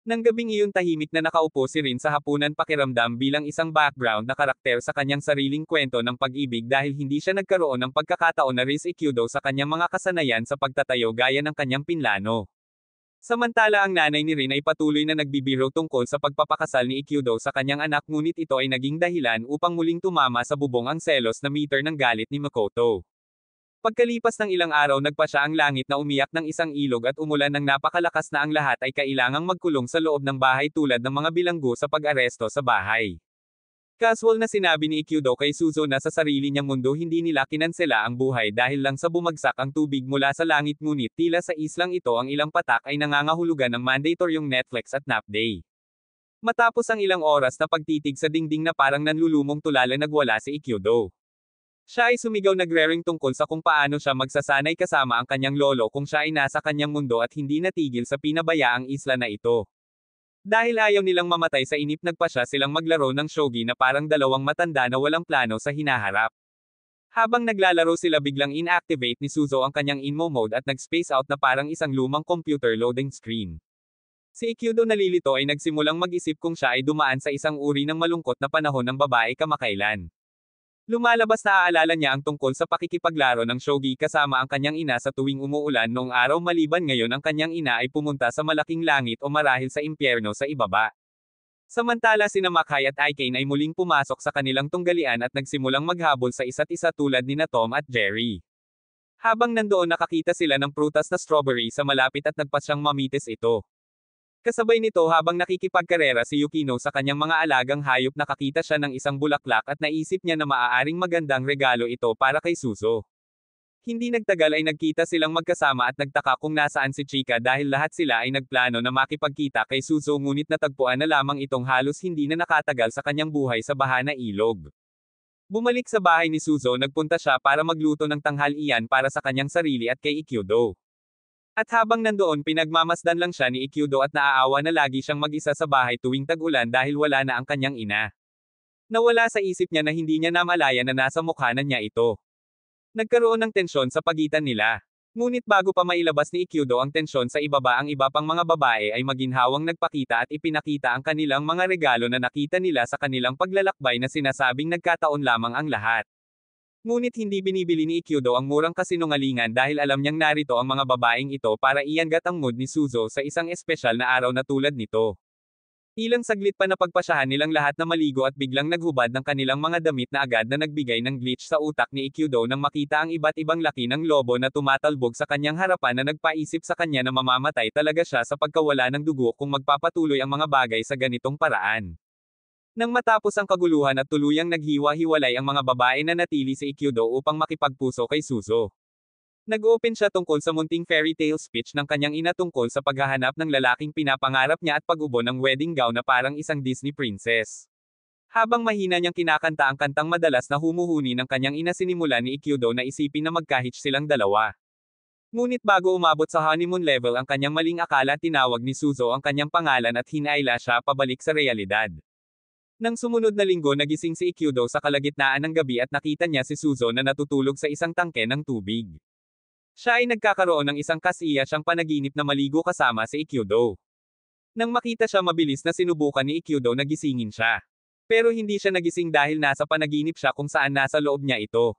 Nang gabing iyon tahimik na nakaupo si Rin sa hapunan pakiramdam bilang isang background na karakter sa kanyang sariling kwento ng pag-ibig dahil hindi siya nagkaroon ng pagkakataon na Riz Ikudo sa kanyang mga kasanayan sa pagtatayo gaya ng kanyang pinlano. Samantala ang nanay ni Rin ay patuloy na nagbibiro tungkol sa pagpapakasal ni Ikudo sa kanyang anak ngunit ito ay naging dahilan upang muling tumama sa bubong ang selos na meter ng galit ni Makoto. Pagkalipas ng ilang araw nagpasya ang langit na umiyak ng isang ilog at umulan ng napakalakas na ang lahat ay kailangang magkulong sa loob ng bahay tulad ng mga bilanggo sa pag-aresto sa bahay. Casual na sinabi ni Ikudo kay Suzo na sa sarili niyang mundo hindi nila kinansela ang buhay dahil lang sa bumagsak ang tubig mula sa langit ngunit tila sa islang ito ang ilang patak ay nangangahulugan ng mandatoryong Netflix at nap day. Matapos ang ilang oras na pagtitig sa dingding na parang nanlulumong tulala nagwala si Ikudo. Siya ay sumigaw nagre-ring tungkol sa kung paano siya magsasanay kasama ang kanyang lolo kung siya ay nasa kanyang mundo at hindi natigil sa pinabayaang isla na ito. Dahil ayaw nilang mamatay sa inip nagpasya silang maglaro ng shogi na parang dalawang matanda na walang plano sa hinaharap. Habang naglalaro sila biglang inactivate ni Suzo ang kanyang inmo mode at nag-space out na parang isang lumang computer loading screen. Si Ikudo nalilito ay nagsimulang mag-isip kung siya ay dumaan sa isang uri ng malungkot na panahon ng babae kamakailan. Lumalabas na aalala niya ang tungkol sa pakikipaglaro ng shogi kasama ang kanyang ina sa tuwing umuulan noong araw maliban ngayon ang kanyang ina ay pumunta sa malaking langit o marahil sa impyerno sa ibaba. Samantala sina Makai at Aikane ay muling pumasok sa kanilang tunggalian at nagsimulang maghabol sa isa't isa tulad nina Tom at Jerry. Habang nandoon nakakita sila ng prutas na strawberry sa malapit at nagpasyang mamitis ito. Kasabay nito habang nakikipagkarera si Yukino sa kanyang mga alagang hayop nakakita siya ng isang bulaklak at naisip niya na maaaring magandang regalo ito para kay Suzo. Hindi nagtagal ay nagkita silang magkasama at nagtaka kung nasaan si Chika dahil lahat sila ay nagplano na makipagkita kay Suzo ngunit natagpuan na lamang itong halos hindi na nakatagal sa kanyang buhay sa baha na ilog. Bumalik sa bahay ni Suzo nagpunta siya para magluto ng tanghalian para sa kanyang sarili at kay Ikudo. At habang nandoon pinagmamasdan lang siya ni Ikudo at naaawa na lagi siyang mag-isa sa bahay tuwing tag-ulan dahil wala na ang kanyang ina. Nawala sa isip niya na hindi niya namalaya na nasa mukha na niya ito. Nagkaroon ng tensyon sa pagitan nila. Ngunit bago pa mailabas ni Ikudo ang tensyon sa ibaba ang iba pang mga babae ay maginhawang nagpakita at ipinakita ang kanilang mga regalo na nakita nila sa kanilang paglalakbay na sinasabing nagkataon lamang ang lahat. Ngunit hindi binibili ni Ikudo ang murang kasinungalingan dahil alam niyang narito ang mga babaeng ito para iangat ang mood ni Suzo sa isang espesyal na araw na tulad nito. Ilang saglit pa napagpasyahan nilang lahat na maligo at biglang naghubad ng kanilang mga damit na agad na nagbigay ng glitch sa utak ni Ikudo nang makita ang iba't ibang laki ng lobo na tumatalbog sa kanyang harapan na nagpaisip sa kanya na mamamatay talaga siya sa pagkawala ng dugo kung magpapatuloy ang mga bagay sa ganitong paraan. Nang matapos ang kaguluhan at tuluyang naghiwa-hiwalay ang mga babae na natili si Ikudo upang makipagpuso kay Suzo. Nag-open siya tungkol sa munting fairy tale speech ng kanyang ina tungkol sa paghahanap ng lalaking pinapangarap niya at pag-ubo ng wedding gown na parang isang Disney princess. Habang mahina niyang kinakanta ang kantang madalas na humuhuni ng kanyang ina sinimula ni Ikudo na isipin na magkahitch silang dalawa. Ngunit bago umabot sa honeymoon level ang kanyang maling akala, tinawag ni Suzo ang kanyang pangalan at hinayla siya pabalik sa realidad. Nang sumunod na linggo, nagising si Ikkyudo sa kalagitnaan ng gabi at nakita niya si Suzo na natutulog sa isang tangke ng tubig. Siya ay nagkakaroon ng isang kasiyasang panaginip na maligo kasama si Ikkyudo. Nang makita siya, mabilis na sinubukan ni Ikkyudo na gisingin siya. Pero hindi siya nagising dahil nasa panaginip siya kung saan nasa loob niya ito.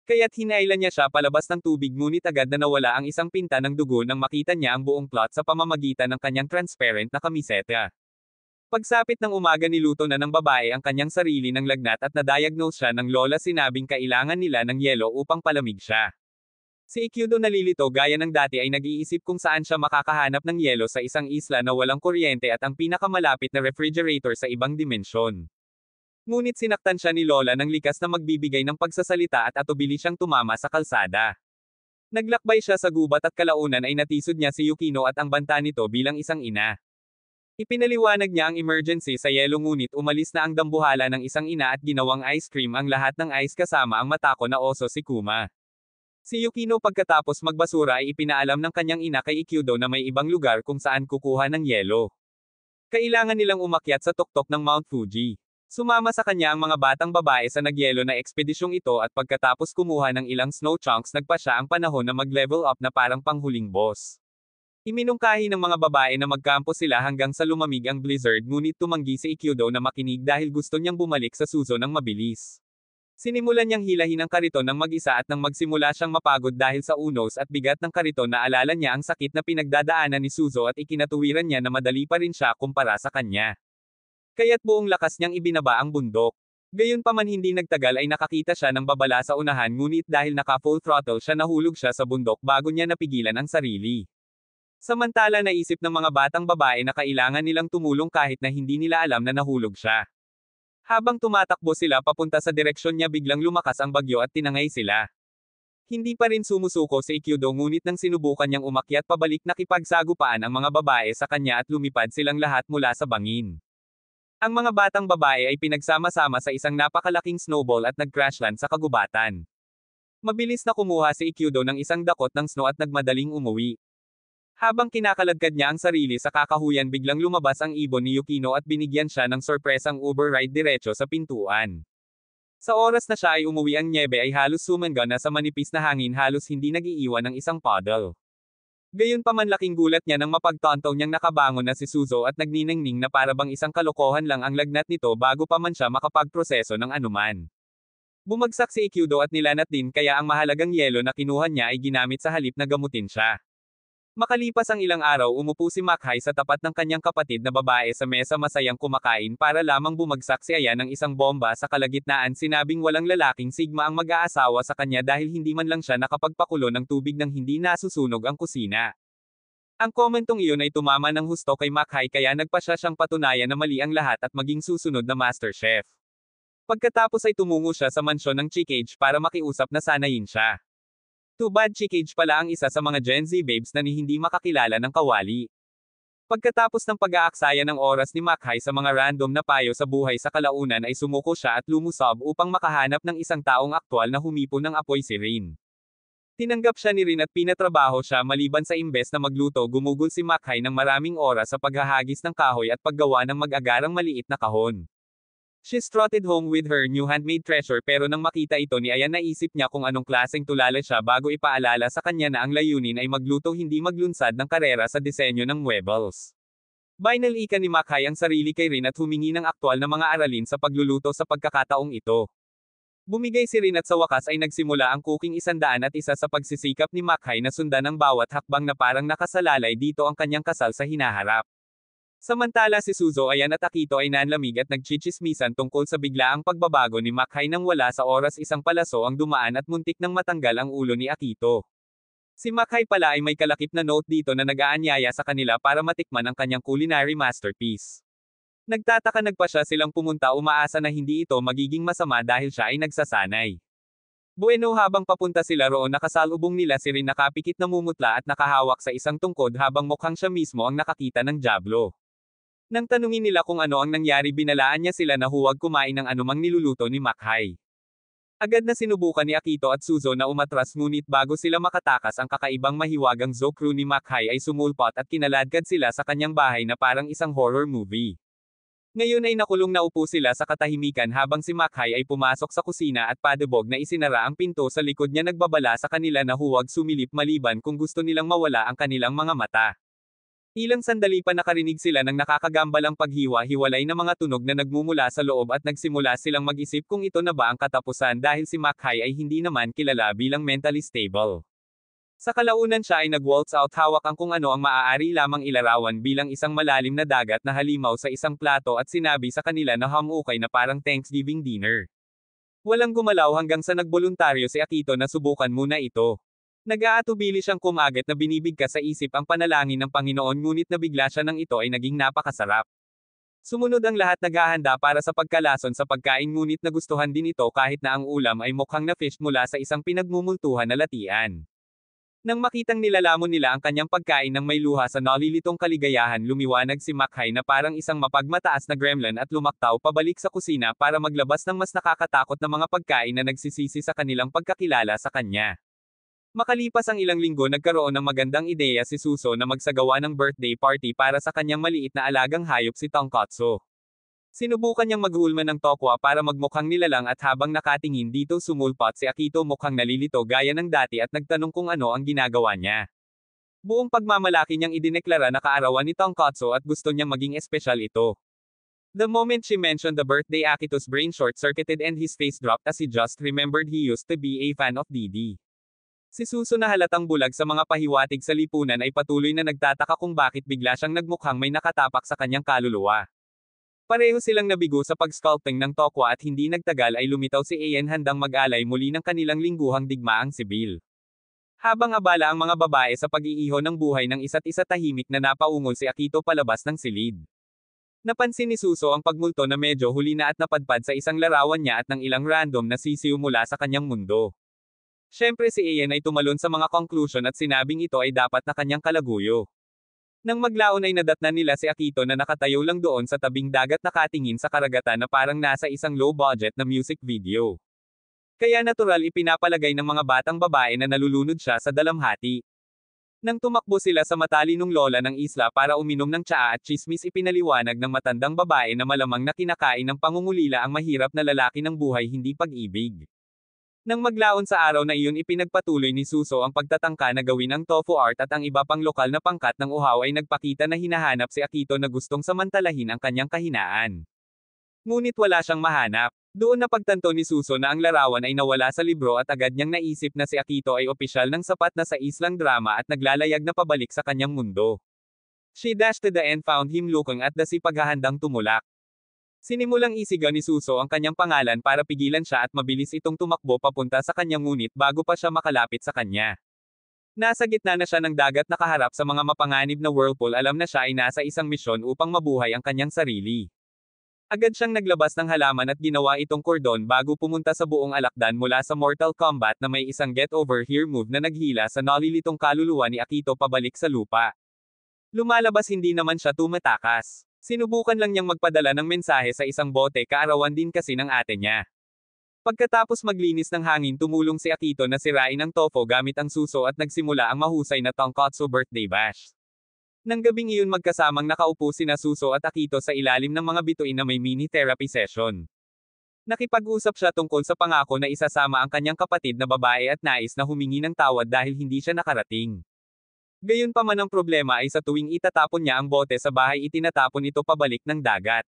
Kaya't hinailan niya siya palabas ng tubig, ngunit agad na nawala ang isang pinta ng dugo nang makita niya ang buong plot sa pamamagitan ng kanyang transparent na kamiseta. Pagsapit ng umaga, niluto na ng babae ang kanyang sarili ng lagnat at na-diagnose siya ng lola, sinabing kailangan nila ng yelo upang palamig siya. Si Ikkyudo, nalilito gaya ng dati, ay nag-iisip kung saan siya makakahanap ng yelo sa isang isla na walang kuryente at ang pinakamalapit na refrigerator sa ibang dimensyon. Ngunit sinaktan siya ni Lola ng likas na magbibigay ng pagsasalita at atubili siyang tumama sa kalsada. Naglakbay siya sa gubat at kalaunan ay natisod niya si Yukino at ang banta nito bilang isang ina. Ipinaliwanag niya ang emergency sa yelo, ngunit umalis na ang dambuhala ng isang ina at ginawang ice cream ang lahat ng ice kasama ang matako na oso si Kuma. Si Yukino pagkatapos magbasura ay ipinaalam ng kanyang ina kay Ikkyudo na may ibang lugar kung saan kukuha ng yelo. Kailangan nilang umakyat sa tuktok ng Mount Fuji. Sumama sa kanya ang mga batang babae sa nagyelo na ekspedisyong ito at pagkatapos kumuha ng ilang snow chunks, nagpa siya ang panahon na mag-level up na parang panghuling boss. Iminungkahi ng mga babae na magkampo sila hanggang sa lumamig ang blizzard, ngunit tumanggi si Ikkyudo na makinig dahil gusto niyang bumalik sa Suzo ng mabilis. Sinimulan niyang hilahin ang kariton ng mag-isa at nang magsimula siyang mapagod dahil sa unos at bigat ng kariton, naalala niya ang sakit na pinagdadaanan ni Suzo at ikinatuwiran niya na madali pa rin siya kumpara sa kanya. Kaya't buong lakas niyang ibinaba ang bundok. Gayunpaman, hindi nagtagal ay nakakita siya ng babala sa unahan, ngunit dahil naka full throttle siya, nahulog siya sa bundok bago niya napigilan ang sarili. Samantala, naisip ng mga batang babae na kailangan nilang tumulong kahit na hindi nila alam na nahulog siya. Habang tumatakbo sila papunta sa direksyon niya, biglang lumakas ang bagyo at tinangay sila. Hindi pa rin sumusuko si Ikkyudo, ngunit nang sinubukan niyang umakyat pabalik, nakipagsagupaan ang mga babae sa kanya at lumipad silang lahat mula sa bangin. Ang mga batang babae ay pinagsama-sama sa isang napakalaking snowball at nag-crashland sa kagubatan. Mabilis na kumuha si Ikkyudo ng isang dakot ng snow at nagmadaling umuwi. Habang kinakaladkad niya ang sarili sa kakahuyan, biglang lumabas ang ibon ni Yukino at binigyan siya ng sorpresang Uber ride diretso sa pintuan. Sa oras na siya ay umuwi, ang nyebe ay halos sumangga na sa manipis na hangin, halos hindi nag-iiwan ng isang puddle. Gayunpaman, laking gulat niya nang mapagtanto niyang nakabangon na si Suzo at nagniningning na para bang isang kalokohan lang ang lagnat nito bago pa man siya makapagproseso ng anuman. Bumagsak si Ikkyudo at nilanat din, kaya ang mahalagang yelo na kinuha niya ay ginamit sa halip na gamutin siya. Makalipas ang ilang araw, umupo si Makhai sa tapat ng kanyang kapatid na babae sa mesa, masayang kumakain, para lamang bumagsak si Aya ng isang bomba sa kalagitnaan. Sinabing walang lalaking sigma ang mag-aasawa sa kanya dahil hindi man lang siya nakapagpakulo ng tubig nang hindi nasusunog ang kusina. Ang komentong iyon ay tumama ng husto kay Makhai, kaya nagpa siya siyang patunayan na mali ang lahat at maging susunod na Master Chef. Pagkatapos ay tumungo siya sa mansyon ng Chikage para makiusap na sanayin siya. Too bad Chikage pala ang isa sa mga Gen Z babes na hindi makakilala ng kawali. Pagkatapos ng pag-aaksaya ng oras ni Makhai sa mga random na payo sa buhay sa kalaunan, ay sumuko siya at lumusob upang makahanap ng isang taong aktwal na humipon ng apoy, si Rin. Tinanggap siya ni Rin at pinatrabaho siya. Maliban sa imbes na magluto, gumugol si Makhai ng maraming oras sa paghahagis ng kahoy at paggawa ng mag-agarang maliit na kahon. She strutted home with her new handmade treasure, pero nang makita ito ni Aya, naisip niya kung anong klaseng tulala siya bago ipaalala sa kanya na ang layunin ay magluto, hindi maglunsad ng karera sa disenyo ng muebles. Binalikan ni Makhai ang sarili kay Rin at humingi ng aktwal na mga aralin sa pagluluto sa pagkakataong ito. Bumigay si Rin at sa wakas ay nagsimula ang cooking 101 sa pagsisikap ni Makhai na sundan ang bawat hakbang na parang nakasalalay dito ang kanyang kasal sa hinaharap. Samantala, si Suzo, Ayan at Akito ay nanlamig at nagchichismisan tungkol sa biglaang pagbabago ni Makhai. Nang wala sa oras, isang palaso ang dumaan at muntik nang matanggal ang ulo ni Akito. Si Makhai pala ay may kalakip na note dito na nag-aanyaya sa kanila para matikman ang kanyang culinary masterpiece. Nagtataka, nagpa siya silang pumunta, umaasa na hindi ito magiging masama dahil siya ay nagsasanay. Bueno, habang papunta sila roon, nakasalubong nila si Rin, nakapikit na mumutla at nakahawak sa isang tungkod habang mukhang siya mismo ang nakakita ng Diablo. Nang tanungin nila kung ano ang nangyari, binalaan niya sila na huwag kumain ng anumang niluluto ni Makhai. Agad na sinubukan ni Akito at Suzo na umatras ngunit bago sila makatakas ang kakaibang mahiwagang Zokru ni Makai ay sumulpot at kinaladkad sila sa kanyang bahay na parang isang horror movie. Ngayon ay nakulong na upo sila sa katahimikan habang si Makai ay pumasok sa kusina at padebog na isinara ang pinto sa likod niya nagbabala sa kanila na huwag sumilip maliban kung gusto nilang mawala ang kanilang mga mata. Ilang sandali pa nakarinig sila ng nakakagambalang paghiwa-hiwalay na mga tunog na nagmumula sa loob at nagsimula silang mag-isip kung ito na ba ang katapusan dahil si Makai ay hindi naman kilala bilang mentally stable. Sa kalaunan siya ay nag-waltz out hawak ang kung ano ang maaari lamang ilarawan bilang isang malalim na dagat na halimaw sa isang plato at sinabi sa kanila na hamukay na parang Thanksgiving dinner. Walang gumalaw hanggang sa nagboluntaryo si Akito na subukan muna ito. Nag-aatubili siyang kumagat na binibigkas sa isip ang panalangin ng Panginoon ngunit nabigla siya nang ito ay naging napakasarap. Sumunod ang lahat naghahanda para sa pagkalason sa pagkain ngunit nagustuhan din ito kahit na ang ulam ay mukhang na-fish mula sa isang pinagmumultuhan na latian. Nang makitang nilalamon nila ang kanyang pagkain ng may luha sa nalilitong kaligayahan lumiwanag si Makai na parang isang mapagmataas na gremlin at lumaktaw pabalik sa kusina para maglabas ng mas nakakatakot na mga pagkain na nagsisisi sa kanilang pagkakilala sa kanya. Makalipas ang ilang linggo nagkaroon ng magandang ideya si Suso na magsagawa ng birthday party para sa kanyang maliit na alagang hayop si Tonkatsu. Sinubukan niyang maghulman ng tokwa para magmukhang nilalang at habang nakatingin dito sumulpot si Akito mukhang nalilito gaya ng dati at nagtanong kung ano ang ginagawa niya. Buong pagmamalaki niyang idineklara na kaarawan ni Tonkatsu at gusto niyang maging espesyal ito. The moment she mentioned the birthday Akito's brain short-circuited and his face dropped as he just remembered he used to be a fan of Didi. Si Suso na halatang bulag sa mga pahiwatig sa lipunan ay patuloy na nagtataka kung bakit bigla siyang nagmukhang may nakatapak sa kanyang kaluluwa. Pareho silang nabigo sa pag-sculpting ng tokwa at hindi nagtagal ay lumitaw si Ayan handang mag-alay muli ng kanilang lingguhang digmaang sibil. Habang abala ang mga babae sa pag-iiho ng buhay ng isa't isa tahimik na napaungol si Akito palabas ng silid. Napansin ni Suso ang pagmulto na medyo huli na at napadpad sa isang larawan niya at ng ilang random na sisiw mula sa kanyang mundo. Siyempre si Ayan ay tumalon sa mga conclusion at sinabing ito ay dapat na kanyang kalaguyo. Nang maglaon ay nadatnan nila si Akito na nakatayo lang doon sa tabing dagat nakatingin sa karagatan na parang nasa isang low-budget na music video. Kaya natural ipinapalagay ng mga batang babae na nalulunod siya sa dalamhati. Nang tumakbo sila sa matalinong lola ng isla para uminom ng tsaa at chismis ipinaliwanag ng matandang babae na malamang na kinakain ng pangungulila ang mahirap na lalaki ng buhay hindi pag-ibig. Nang maglaon sa araw na iyon ipinagpatuloy ni Suso ang pagtatangka na gawin ang tofu art at ang iba pang lokal na pangkat ng uhaw ay nagpakita na hinahanap si Akito na gustong samantalahin ang kanyang kahinaan. Ngunit wala siyang mahanap. Doon napagtanto ni Suso na ang larawan ay nawala sa libro at agad niyang naisip na si Akito ay opisyal ng sapat na sa islang drama at naglalayag na pabalik sa kanyang mundo. She dashed to the end found him looking at the sea paghahandang tumulak. Sinimulang isigaw ni Suso ang kanyang pangalan para pigilan siya at mabilis itong tumakbo papunta sa kanyang ngunit bago pa siya makalapit sa kanya. Nasa gitna na siya ng dagat nakaharap sa mga mapanganib na whirlpool alam na siya ay nasa isang misyon upang mabuhay ang kanyang sarili. Agad siyang naglabas ng halaman at ginawa itong kordon bago pumunta sa buong alakdan mula sa Mortal Kombat na may isang get over here move na naghila sa nalilitong kaluluwa ni Akito pabalik sa lupa. Lumalabas hindi naman siya tumatakas. Sinubukan lang niyang magpadala ng mensahe sa isang bote kaarawan din kasi ng ate niya. Pagkatapos maglinis ng hangin tumulong si Akito na sirain ang tofu gamit ang suso at nagsimula ang mahusay na Tonkatsu birthday bash. Nang gabing iyon magkasamang nakaupo sina Suso at Akito sa ilalim ng mga bituin na may mini therapy session. Nakipag-usap siya tungkol sa pangako na isasama ang kanyang kapatid na babae at nais na humingi ng tawad dahil hindi siya nakarating. Gayunpaman ang problema ay sa tuwing itatapon niya ang bote sa bahay itinatapon ito pabalik ng dagat.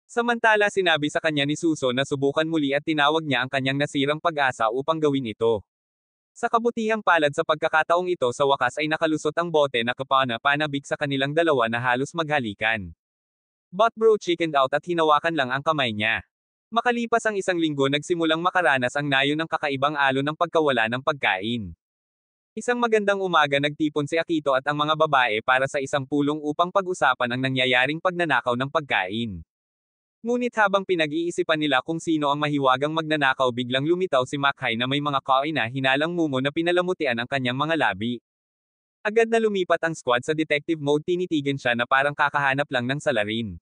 Samantala sinabi sa kanya ni Suso na subukan muli at tinawag niya ang kanyang nasirang pag-asa upang gawin ito. Sa kabutihang palad sa pagkakataong ito sa wakas ay nakalusot ang bote na kapana-panabik sa kanilang dalawa na halos maghalikan. But bro chickened out at hinawakan lang ang kamay niya. Makalipas ang isang linggo nagsimulang makaranas ang nayo ng kakaibang alon ng pagkawala ng pagkain. Isang magandang umaga nagtipon si Akito at ang mga babae para sa isang pulong upang pag-usapan ang nangyayaring pagnanakaw ng pagkain. Ngunit habang pinag-iisipan nila kung sino ang mahiwagang magnanakaw biglang lumitaw si Makai na may mga kaina hinalang mumo na pinalamutian ang kanyang mga labi. Agad na lumipat ang squad sa detective mode tinitigan siya na parang kakahanap lang ng salarin.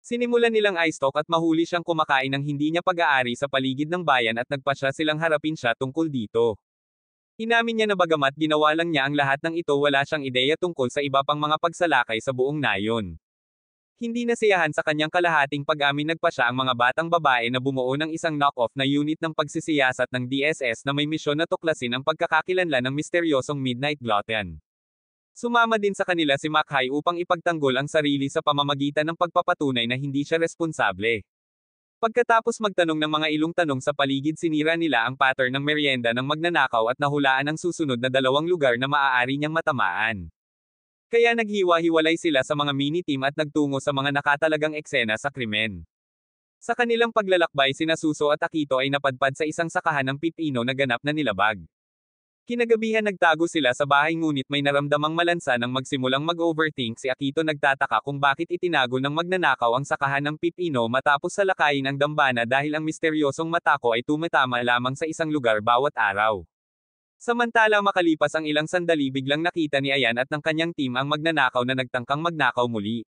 Sinimulan nilang i-stalk at mahuli siyang kumakain ng hindi niya pag-aari sa paligid ng bayan at nagpasya silang harapin siya tungkol dito. Inamin niya na bagamat ginawa lang niya ang lahat ng ito wala siyang ideya tungkol sa iba pang mga pagsalakay sa buong nayon. Hindi nasiyahan sa kanyang kalahating pag-amin nagpa siya ang mga batang babae na bumuo ng isang knock-off na unit ng pagsisiyasat ng DSS na may misyon na tuklasin ang pagkakakilanlan ng misteryosong Midnight Glutton. Sumama din sa kanila si Mackay upang ipagtanggol ang sarili sa pamamagitan ng pagpapatunay na hindi siya responsable. Pagkatapos magtanong ng mga ilong tanong sa paligid sinira nila ang pattern ng merienda ng magnanakaw at nahulaan ang susunod na 2 lugar na maaari niyang matamaan. Kaya naghiwa-hiwalay sila sa mga mini-team at nagtungo sa mga nakatalagang eksena sa krimen. Sa kanilang paglalakbay sina Suso at Akito ay napadpad sa isang sakahan ng pipino na ganap na nilabag. Kinagabihan nagtago sila sa bahay ngunit may naramdamang malansa nang magsimulang mag-overthink si Akito nagtataka kung bakit itinago ng magnanakaw ang sakahan ng pipino matapos salakayin ang dambana dahil ang misteryosong matako ay tumatama lamang sa isang lugar bawat araw. Samantala makalipas ang ilang sandali biglang nakita ni Ayan at ng kanyang team ang magnanakaw na nagtangkang magnakaw muli.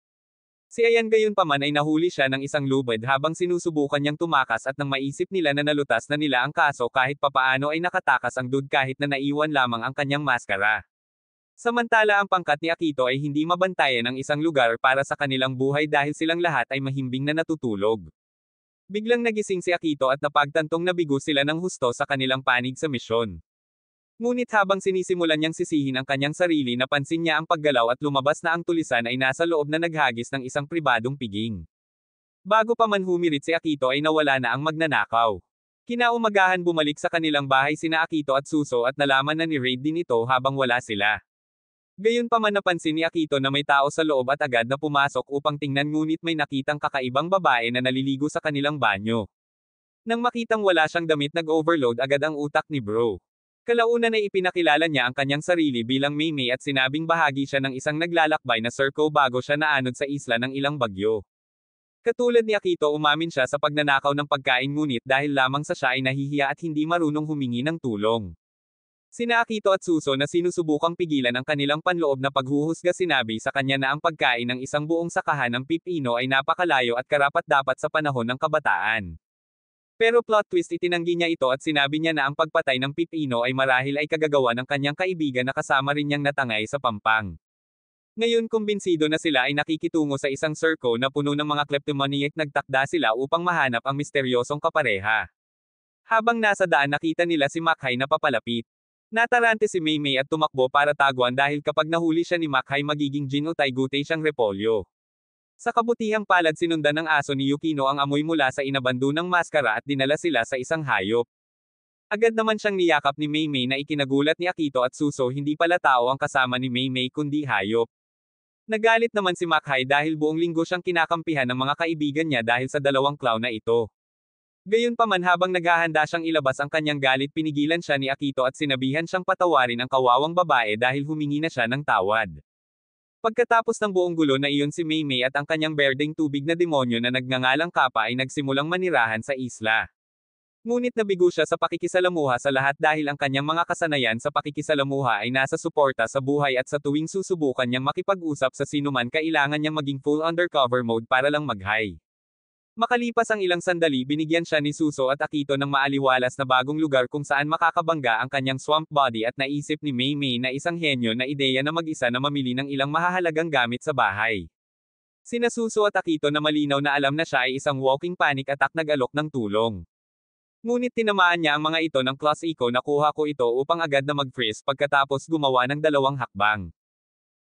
Si Ayan gayunpaman ay nahuli siya ng isang lubid habang sinusubukan niyang tumakas at nang maisip nila na nalutas na nila ang kaso kahit papaano ay nakatakas ang dude kahit na naiwan lamang ang kanyang maskara. Samantala ang pangkat ni Akito ay hindi mabantayan ang isang lugar para sa kanilang buhay dahil silang lahat ay mahimbing na natutulog. Biglang nagising si Akito at napagtantong nabigo sila ng husto sa kanilang panig sa misyon. Ngunit habang sinisimulan niyang sisihin ang kanyang sarili napansin niya ang paggalaw at lumabas na ang tulisan ay nasa loob na naghagis ng isang pribadong piging. Bago pa man humirit si Akito ay nawala na ang magnanakaw. Kinaumagahan bumalik sa kanilang bahay sina Akito at Suso at nalaman na ni-raid din ito habang wala sila. Gayunpaman napansin ni Akito na may tao sa loob at agad na pumasok upang tingnan ngunit may nakitang kakaibang babae na naliligo sa kanilang banyo. Nang makitang wala siyang damit nag-overload agad ang utak ni bro. Kalaunan ay ipinakilala niya ang kanyang sarili bilang Maymay at sinabing bahagi siya ng isang naglalakbay na circo bago siya naanod sa isla ng ilang bagyo. Katulad ni Akito umamin siya sa pagnanakaw ng pagkain ngunit dahil lamang sa siya ay nahihiya at hindi marunong humingi ng tulong. Sina Akito at Suso na sinusubukang pigilan ang kanilang panloob na paghuhusga sinabi sa kanya na ang pagkain ng isang buong sakahan ng pipino ay napakalayo at karapat-dapat sa panahon ng kabataan. Pero plot twist itinanggi niya ito at sinabi niya na ang pagpatay ng pipino ay marahil ay kagagawa ng kanyang kaibigan na kasama rin niyang natangay sa pampang. Ngayon kumbinsido na sila ay nakikitungo sa isang circo na puno ng mga kleptomaniac nagtakda sila upang mahanap ang misteryosong kapareha. Habang nasa daan nakita nila si Mackay na papalapit. Natarante si Maymay at tumakbo para taguan dahil kapag nahuli siya ni Mackay magiging Jin o Taigute siyang repolyo. Sa kabutihang palad sinundan ng aso ni Yukino ang amoy mula sa inabando ng maskara at dinala sila sa isang hayop. Agad naman siyang niyakap ni Maymay na ikinagulat ni Akito at Suso hindi pala tao ang kasama ni Maymay kundi hayop. Nagalit naman si Mackay dahil buong linggo siyang kinakampihan ng mga kaibigan niya dahil sa 2 clown na ito. Gayunpaman habang naghahanda siyang ilabas ang kanyang galit pinigilan siya ni Akito at sinabihan siyang patawarin ang kawawang babae dahil humingi na siya ng tawad. Pagkatapos ng buong gulo na iyon si Maymay at ang kanyang berdeng tubig na demonyo na nagngangalang Kappa ay nagsimulang manirahan sa isla. Ngunit nabigo siya sa pakikisalamuha sa lahat dahil ang kanyang mga kasanayan sa pakikisalamuha ay nasa suporta sa buhay at sa tuwing susubukan niyang makipag-usap sa sinuman kailangan niyang maging full undercover mode para lang mag-high. Makalipas ang ilang sandali binigyan siya ni Suso at Akito ng maaliwalas na bagong lugar kung saan makakabangga ang kanyang swamp body at naisip ni Maymay na isang henyo na ideya na mag-isa na mamili ng ilang mahahalagang gamit sa bahay. Sina Suso at Akito na malinaw na alam na siya ay isang walking panic attack nag-alok ng tulong. Ngunit tinamaan niya ang mga ito ng class eco na kuha ko ito upang agad na mag-freeze pagkatapos gumawa ng 2 hakbang.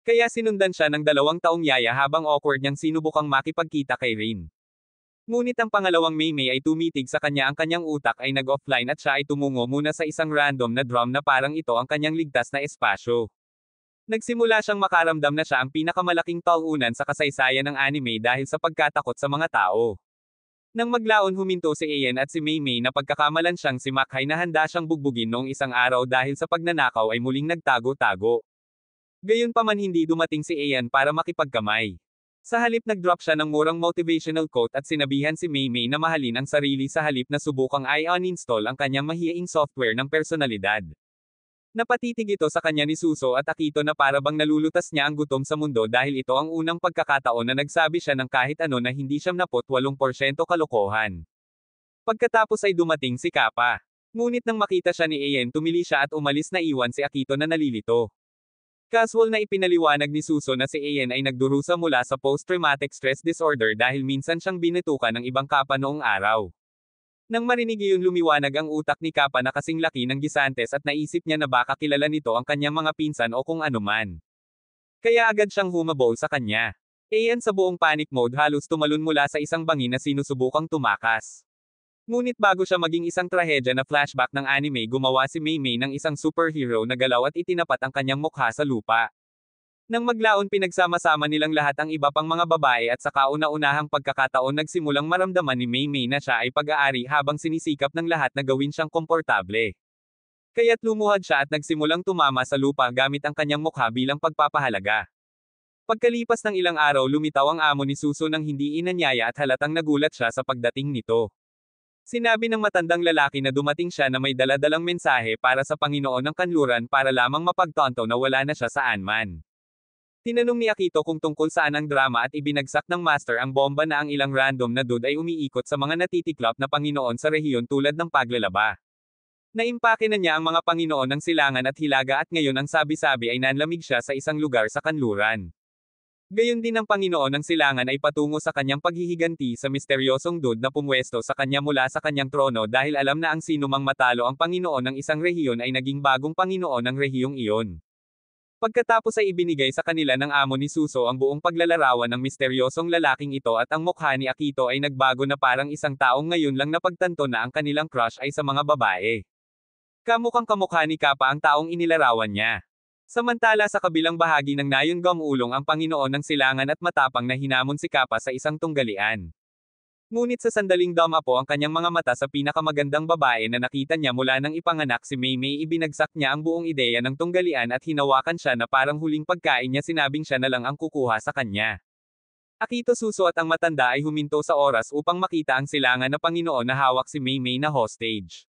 Kaya sinundan siya ng 2 taong yaya habang awkward niyang sinubukang makipagkita kay Rin. Ngunit ang pangalawang Maymay ay tumitig sa kanya ang kanyang utak ay nag-offline at siya ay tumungo muna sa isang random na drum na parang ito ang kanyang ligtas na espasyo. Nagsimula siyang makaramdam na siya ang pinakamalaking talunan sa kasaysayan ng anime dahil sa pagkatakot sa mga tao. Nang maglaon huminto si Ayan at si Maymay na pagkakamalan siyang si Mackay na handa siyang bugbugin noong isang araw dahil sa pagnanakaw ay muling nagtago-tago. Gayunpaman hindi dumating si Ayan para makipagkamay. Sa halip nag-drop siya ng murang motivational quote at sinabihan si Maymay na mahalin ang sarili sa halip na subukang i-uninstall ang kanyang mahiyaing software ng personalidad. Napatitig ito sa kanya ni Suso at Akito na para bang nalulutas niya ang gutom sa mundo dahil ito ang unang pagkakataon na nagsabi siya ng kahit ano na hindi 78% kalokohan. Pagkatapos ay dumating si Kappa. Ngunit nang makita siya ni Ayen tumili siya at umalis na iwan si Akito na nalilito. Casual na ipinaliwanag ni Suso na si Ayen ay nagdurusa mula sa post-traumatic stress disorder dahil minsan siyang binitukan ng ibang Kappa noong araw. Nang marinig iyon lumiwanag ang utak ni Kappa na kasing laki ng Gisantes at naisip niya na baka kilala nito ang kanyang mga pinsan o kung anuman. Kaya agad siyang humabol sa kanya. Ayan sa buong panic mode halos tumalon mula sa isang bangin na sinusubukang tumakas. Ngunit bago siya maging isang trahedya na flashback ng anime gumawa si Mei Mei ng isang superhero na galaw at itinapat ang kanyang mukha sa lupa. Nang maglaon pinagsama-sama nilang lahat ang iba pang mga babae at sa kauna-unahang pagkakataon nagsimulang maramdaman ni Mei Mei na siya ay pag-aari habang sinisikap ng lahat na gawin siyang komportable. Kaya't lumuhad siya at nagsimulang tumama sa lupa gamit ang kanyang mukha bilang pagpapahalaga. Pagkalipas ng ilang araw lumitaw ang amo ni Suso nang hindi inanyaya at halatang nagulat siya sa pagdating nito. Sinabi ng matandang lalaki na dumating siya na may dala-dalang mensahe para sa Panginoon ng Kanluran para lamang mapagtanto na wala na siya saan man. Tinanong ni Akito kung tungkol saan ang drama at ibinagsak ng master ang bomba na ang ilang random na dude ay umiikot sa mga natitiklop na Panginoon sa rehiyon tulad ng paglalaba. Naimpake na niya ang mga Panginoon ng Silangan at Hilaga at ngayon ang sabi-sabi ay nanlamig siya sa isang lugar sa Kanluran. Gayon din ang Panginoon ng Silangan ay patungo sa kanyang paghihiganti sa misteryosong dude na pumwesto sa kanya mula sa kanyang trono dahil alam na ang sinumang matalo ang Panginoon ng isang rehiyon ay naging bagong Panginoon ng rehiyong iyon. Pagkatapos ay ibinigay sa kanila ng amo ni Suso ang buong paglalarawan ng misteryosong lalaking ito at ang mukha ni Akito ay nagbago na parang isang taong ngayon lang napagtanto na ang kanilang crush ay sa mga babae. Kamukhang kamukha ni Kappa ang taong inilarawan niya. Samantala sa kabilang bahagi ng Nayon Gumulong ang Panginoon ng Silangan at matapang na hinamon si Kappa sa isang tunggalian. Ngunit sa sandaling dumapo ang kanyang mga mata sa pinakamagandang babae na nakita niya mula nang ipanganak si Mei Mei ibinagsak niya ang buong ideya ng tunggalian at hinawakan siya na parang huling pagkain niya sinabing siya na lang ang kukuha sa kanya. Akito Suso at ang matanda ay huminto sa oras upang makita ang Silangan na Panginoon na hawak si Mei Mei na hostage.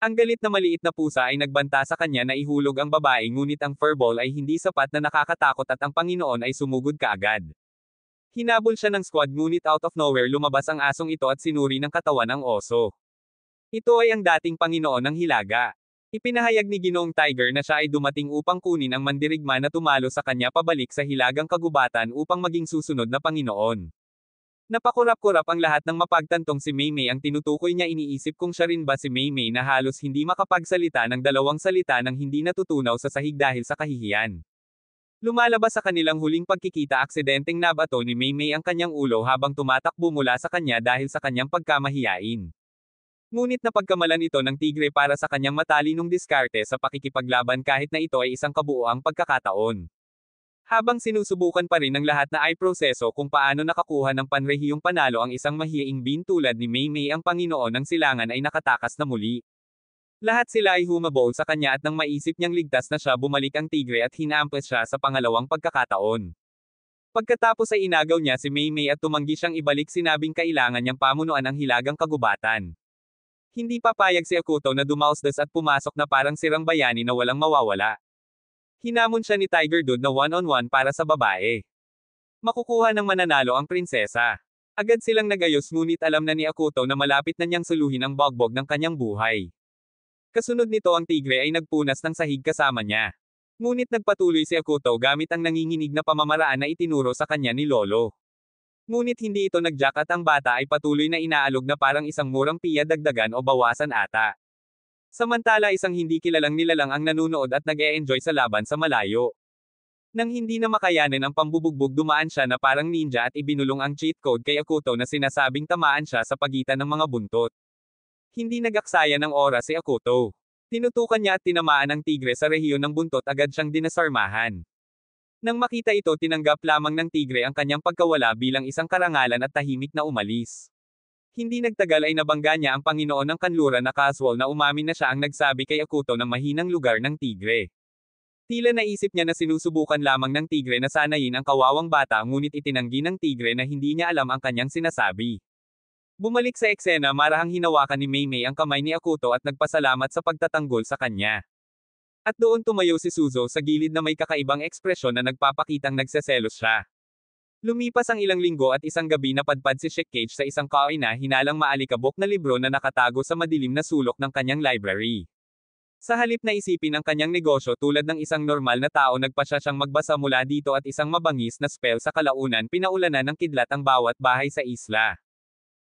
Ang galit na maliit na pusa ay nagbanta sa kanya na ihulog ang babae ngunit ang furball ay hindi sapat na nakakatakot at ang Panginoon ay sumugod kaagad. Hinabol siya ng squad ngunit out of nowhere lumabas ang asong ito at sinuri ng katawan ng oso. Ito ay ang dating Panginoon ng Hilaga. Ipinahayag ni Ginoong Tiger na siya ay dumating upang kunin ang mandirigma na tumalo sa kanya pabalik sa Hilagang Kagubatan upang maging susunod na Panginoon. Napakurap-kurap ang lahat ng mapagtantong si Mei Mei ang tinutukoy niya iniisip kung siya rin ba si Mei Mei na halos hindi makapagsalita ng dalawang salita nang hindi natutunaw sa sahig dahil sa kahihiyan. Lumalabas sa kanilang huling pagkikita aksidenteng nabato ni Mei Mei ang kanyang ulo habang tumatakbo mula sa kanya dahil sa kanyang pagkamahiyain. Ngunit napagkamalan ito ng tigre para sa kanyang matalinong diskarte sa pakikipaglaban kahit na ito ay isang kabuoang pagkakataon. Habang sinusubukan pa rin ng lahat na ay proseso kung paano nakakuha ng panrehiyong panalo ang isang mahiyaing bin tulad ni Mei Mei ang Panginoon ng Silangan ay nakatakas na muli. Lahat sila ay humabol sa kanya at nang maisip niyang ligtas na siya bumalik ang tigre at hinampas siya sa pangalawang pagkakataon. Pagkatapos ay inagaw niya si Mei Mei at tumanggi siyang ibalik sinabing kailangan niyang pamunuan ang Hilagang Kagubatan. Hindi papayag si Akuto na dumausdas at pumasok na parang sirang bayani na walang mawawala. Hinamon siya ni Tiger Dude na one-on-one para sa babae. Makukuha ng mananalo ang prinsesa. Agad silang nagayos ngunit alam na ni Akuto na malapit na niyang suluhin ang bogbog ng kanyang buhay. Kasunod nito ang tigre ay nagpunas ng sahig kasama niya. Ngunit nagpatuloy si Akuto gamit ang nanginginig na pamamaraan na itinuro sa kanya ni Lolo. Ngunit hindi ito nagjack at ang bata ay patuloy na inaalog na parang isang murang piya dagdagan o bawasan ata. Samantala isang hindi kilalang nilalang ang nanunood at nag-e-enjoy sa laban sa malayo. Nang hindi na makayanin ang pambubugbog dumaan siya na parang ninja at ibinulong ang cheat code kay Akuto na sinasabing tamaan siya sa pagitan ng mga buntot. Hindi nag-aksaya ng oras si Akuto. Tinutukan niya at tinamaan ang tigre sa rehiyon ng buntot agad siyang dinasarmahan. Nang makita ito tinanggap lamang ng tigre ang kanyang pagkawala bilang isang karangalan at tahimik na umalis. Hindi nagtagal ay nabangga niya ang Panginoon ng Kanluran na casual na umamin na siya ang nagsabi kay Akuto ng mahinang lugar ng tigre. Tila naisip niya na sinusubukan lamang ng tigre na sanayin ang kawawang bata ngunit itinanggi ng tigre na hindi niya alam ang kanyang sinasabi. Bumalik sa eksena marahang hinawakan ni Mei Mei ang kamay ni Akuto at nagpasalamat sa pagtatanggol sa kanya. At doon tumayo si Suzo sa gilid na may kakaibang ekspresyon na nagpapakitang nagseselos siya. Lumipas ang ilang linggo at isang gabi napadpad si Shekage sa isang kaoy na hinalang maalikabok na libro na nakatago sa madilim na sulok ng kanyang library. Sa halip na isipin ang kanyang negosyo tulad ng isang normal na tao nagpasya siyang magbasa mula dito at isang mabangis na spell sa kalaunan pinaulanan ng kidlat ang bawat bahay sa isla.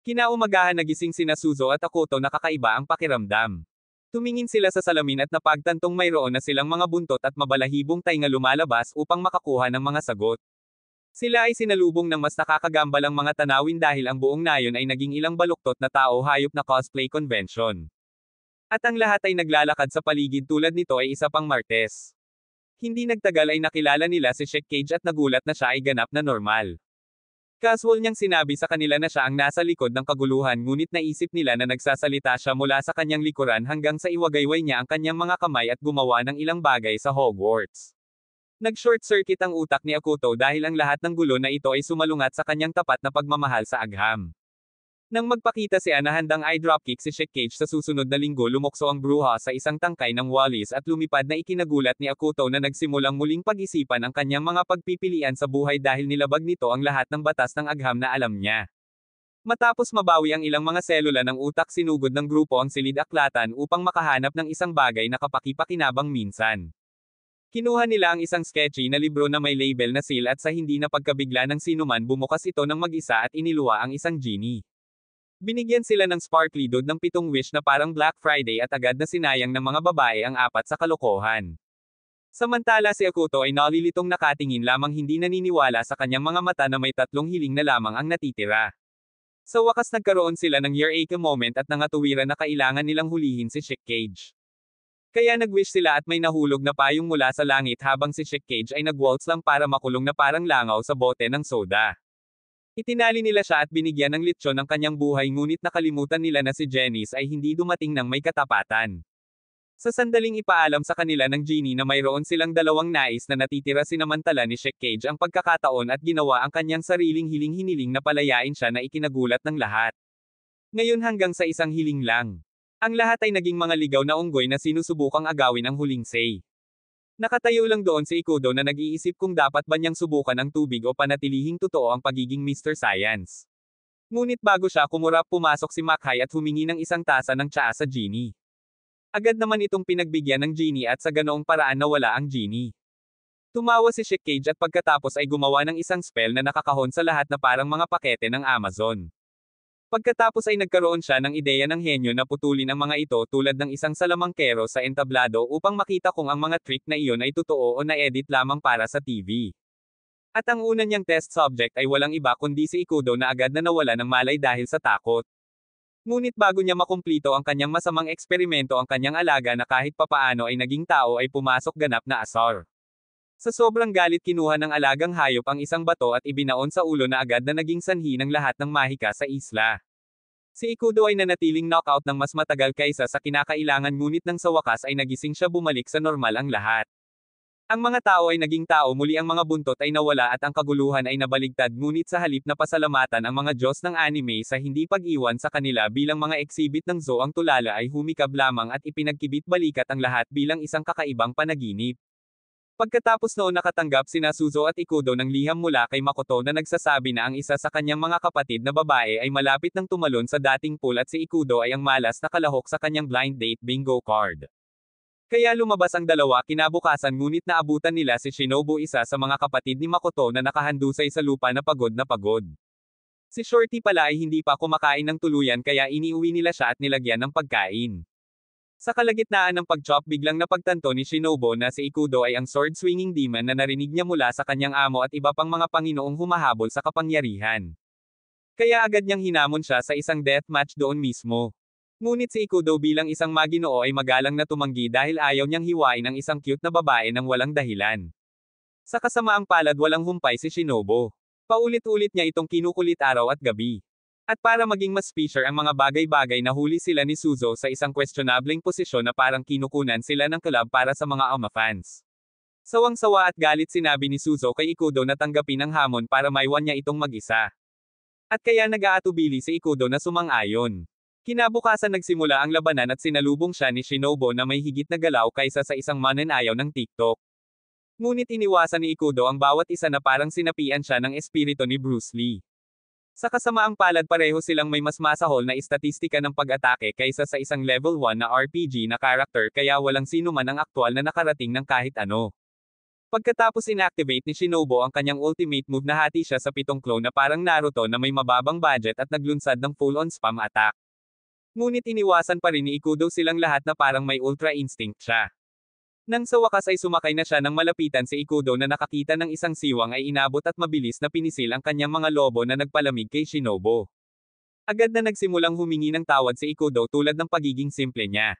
Kinaumagahan nagising sina Suzo at Akoto na kakaiba ang pakiramdam. Tumingin sila sa salamin at napagtantong mayroon na silang mga buntot at mabalahibong tainga lumalabas upang makakuha ng mga sagot. Sila ay sinalubong ng mas nakakagambalang mga tanawin dahil ang buong nayon ay naging ilang baluktot na tao hayop na cosplay convention. At ang lahat ay naglalakad sa paligid tulad nito ay isa pang Martes. Hindi nagtagal ay nakilala nila si Shekage at nagulat na siya ay ganap na normal. Casual niyang sinabi sa kanila na siya ang nasa likod ng kaguluhan ngunit naisip nila na nagsasalita siya mula sa kanyang likuran hanggang sa iwagayway niya ang kanyang mga kamay at gumawa ng ilang bagay sa Hogwarts. Nag-short circuit ang utak ni Akoto dahil ang lahat ng gulo na ito ay sumalungat sa kanyang tapat na pagmamahal sa agham. Nang magpakita siya na handang eye dropkick si Shekage sa susunod na linggo lumokso ang bruha sa isang tangkay ng Wallis at lumipad na ikinagulat ni Akoto na nagsimulang muling pag-isipan ang kanyang mga pagpipilian sa buhay dahil nilabag nito ang lahat ng batas ng agham na alam niya. Matapos mabawi ang ilang mga selula ng utak sinugod ng grupo ang silid-aklatan upang makahanap ng isang bagay na kapaki-pakinabang minsan. Kinuha nila ang isang sketchy na libro na may label na seal at sa hindi na pagkabigla ng sinuman bumukas ito ng mag-isa at iniluwa ang isang genie. Binigyan sila ng sparkly dud ng 7 wish na parang Black Friday at agad na sinayang ng mga babae ang 4 sa kalokohan. Samantala si Akoto ay nalilitong nakatingin lamang hindi naniniwala sa kanyang mga mata na may 3 hiling na lamang ang natitira. Sa wakas nagkaroon sila ng eureka moment at nangatuwiran na kailangan nilang hulihin si Shekage. Kaya nag-wish sila at may nahulog na payong mula sa langit habang si Shekage ay nag-waltz lang para makulong na parang langaw sa bote ng soda. Itinali nila siya at binigyan ng litsyon ng kanyang buhay ngunit nakalimutan nila na si Janice ay hindi dumating ng may katapatan. Sa sandaling ipaalam sa kanila ng genie na mayroon silang 2 nais na natitira sinamantala ni Shekage ang pagkakataon at ginawa ang kanyang sariling hiling-hiniling na palayain siya na ikinagulat ng lahat. Ngayon hanggang sa isang hiling lang. Ang lahat ay naging mga ligaw na unggoy na sinusubukang agawin ang huling say. Nakatayo lang doon si Ikudo na nag-iisip kung dapat ba niyang subukan ang tubig o panatilihing totoo ang pagiging Mr. Science. Ngunit bago siya kumurap pumasok si Mackay at humingi ng isang tasa ng tsaa sa genie. Agad naman itong pinagbigyan ng genie at sa ganoong paraan nawala ang genie. Tumawa si Shekage at pagkatapos ay gumawa ng isang spell na nakakahon sa lahat na parang mga pakete ng Amazon. Pagkatapos ay nagkaroon siya ng ideya ng henyo na putulin ang mga ito tulad ng isang salamangkero sa entablado upang makita kung ang mga trick na iyon ay totoo o na-edit lamang para sa TV. At ang una niyang test subject ay walang iba kundi si Ikudo na agad na nawala ng malay dahil sa takot. Ngunit bago niya makumplito ang kanyang masamang eksperimento ang kanyang alaga na kahit papaano ay naging tao ay pumasok ganap na asar. Sa sobrang galit kinuha ng alagang hayop ang isang bato at ibinaon sa ulo na agad na naging sanhi ng lahat ng mahika sa isla. Si Ikudo ay nanatiling knockout ng mas matagal kaysa sa kinakailangan ngunit nang sa wakas ay nagising siya bumalik sa normal ang lahat. Ang mga tao ay naging tao muli ang mga buntot ay nawala at ang kaguluhan ay nabaligtad ngunit sa halip na pasalamatan ang mga Diyos ng anime sa hindi pag-iwan sa kanila bilang mga exhibit ng zoo ang tulala ay humikab lamang at ipinagkibit balikat ang lahat bilang isang kakaibang panaginip. Pagkatapos noon nakatanggap sina Suzo at Ikudo ng liham mula kay Makoto na nagsasabi na ang isa sa kanyang mga kapatid na babae ay malapit ng tumalon sa dating pool at si Ikudo ay ang malas na kalahok sa kanyang blind date bingo card. Kaya lumabas ang dalawa kinabukasan ngunit naabutan nila si Shinobu isa sa mga kapatid ni Makoto na nakahandusay sa lupa na pagod na pagod. Si Shorty pala ay hindi pa kumakain ng tuluyan kaya iniuwi nila siya at nilagyan ng pagkain. Sa kalagitnaan ng pag-chop biglang napagtanto ni Shinobu na si Ikudo ay ang sword-swinging demon na narinig niya mula sa kanyang amo at iba pang mga panginoong humahabol sa kapangyarihan. Kaya agad niyang hinamon siya sa isang deathmatch doon mismo. Ngunit si Ikudo bilang isang maginoo ay magalang na tumanggi dahil ayaw niyang hiwain ang isang cute na babae ng walang dahilan. Sa kasamaang palad walang humpay si Shinobu. Paulit-ulit niya itong kinukulit araw at gabi. At para maging mas special ang mga bagay-bagay na huli sila ni Suzo sa isang questionableng posisyon na parang kinukunan sila ng club para sa mga Ama fans. Sawang-sawa at galit sinabi ni Suzo kay Ikudo na tanggapin ang hamon para maiwan niya itong mag-isa. At kaya nag-aatubili si Ikudo na sumang-ayon. Kinabukasan nagsimula ang labanan at sinalubong siya ni Shinobu na may higit na galaw kaysa sa isang mananayaw ng TikTok. Ngunit iniwasan ni Ikudo ang bawat isa na parang sinapian siya ng espiritu ni Bruce Lee. Sa kasamaang palad pareho silang may mas masahol na istatistika ng pag-atake kaysa sa isang level 1 na RPG na character kaya walang sino man ang aktwal na nakarating ng kahit ano. Pagkatapos inactivate ni Shinobu ang kanyang ultimate move nahati siya sa 7 clone na parang Naruto na may mababang budget at naglunsad ng full-on spam attack. Ngunit iniwasan pa rin ni Ikudo silang lahat na parang may ultra instinct siya. Nang sa wakas ay sumakay na siya nang malapitan si Ikudo na nakakita ng isang siwang ay inabot at mabilis na pinisil ang kanyang mga lobo na nagpalamig kay Shinobu. Agad na nagsimulang humingi ng tawad si Ikudo tulad ng pagiging simple niya.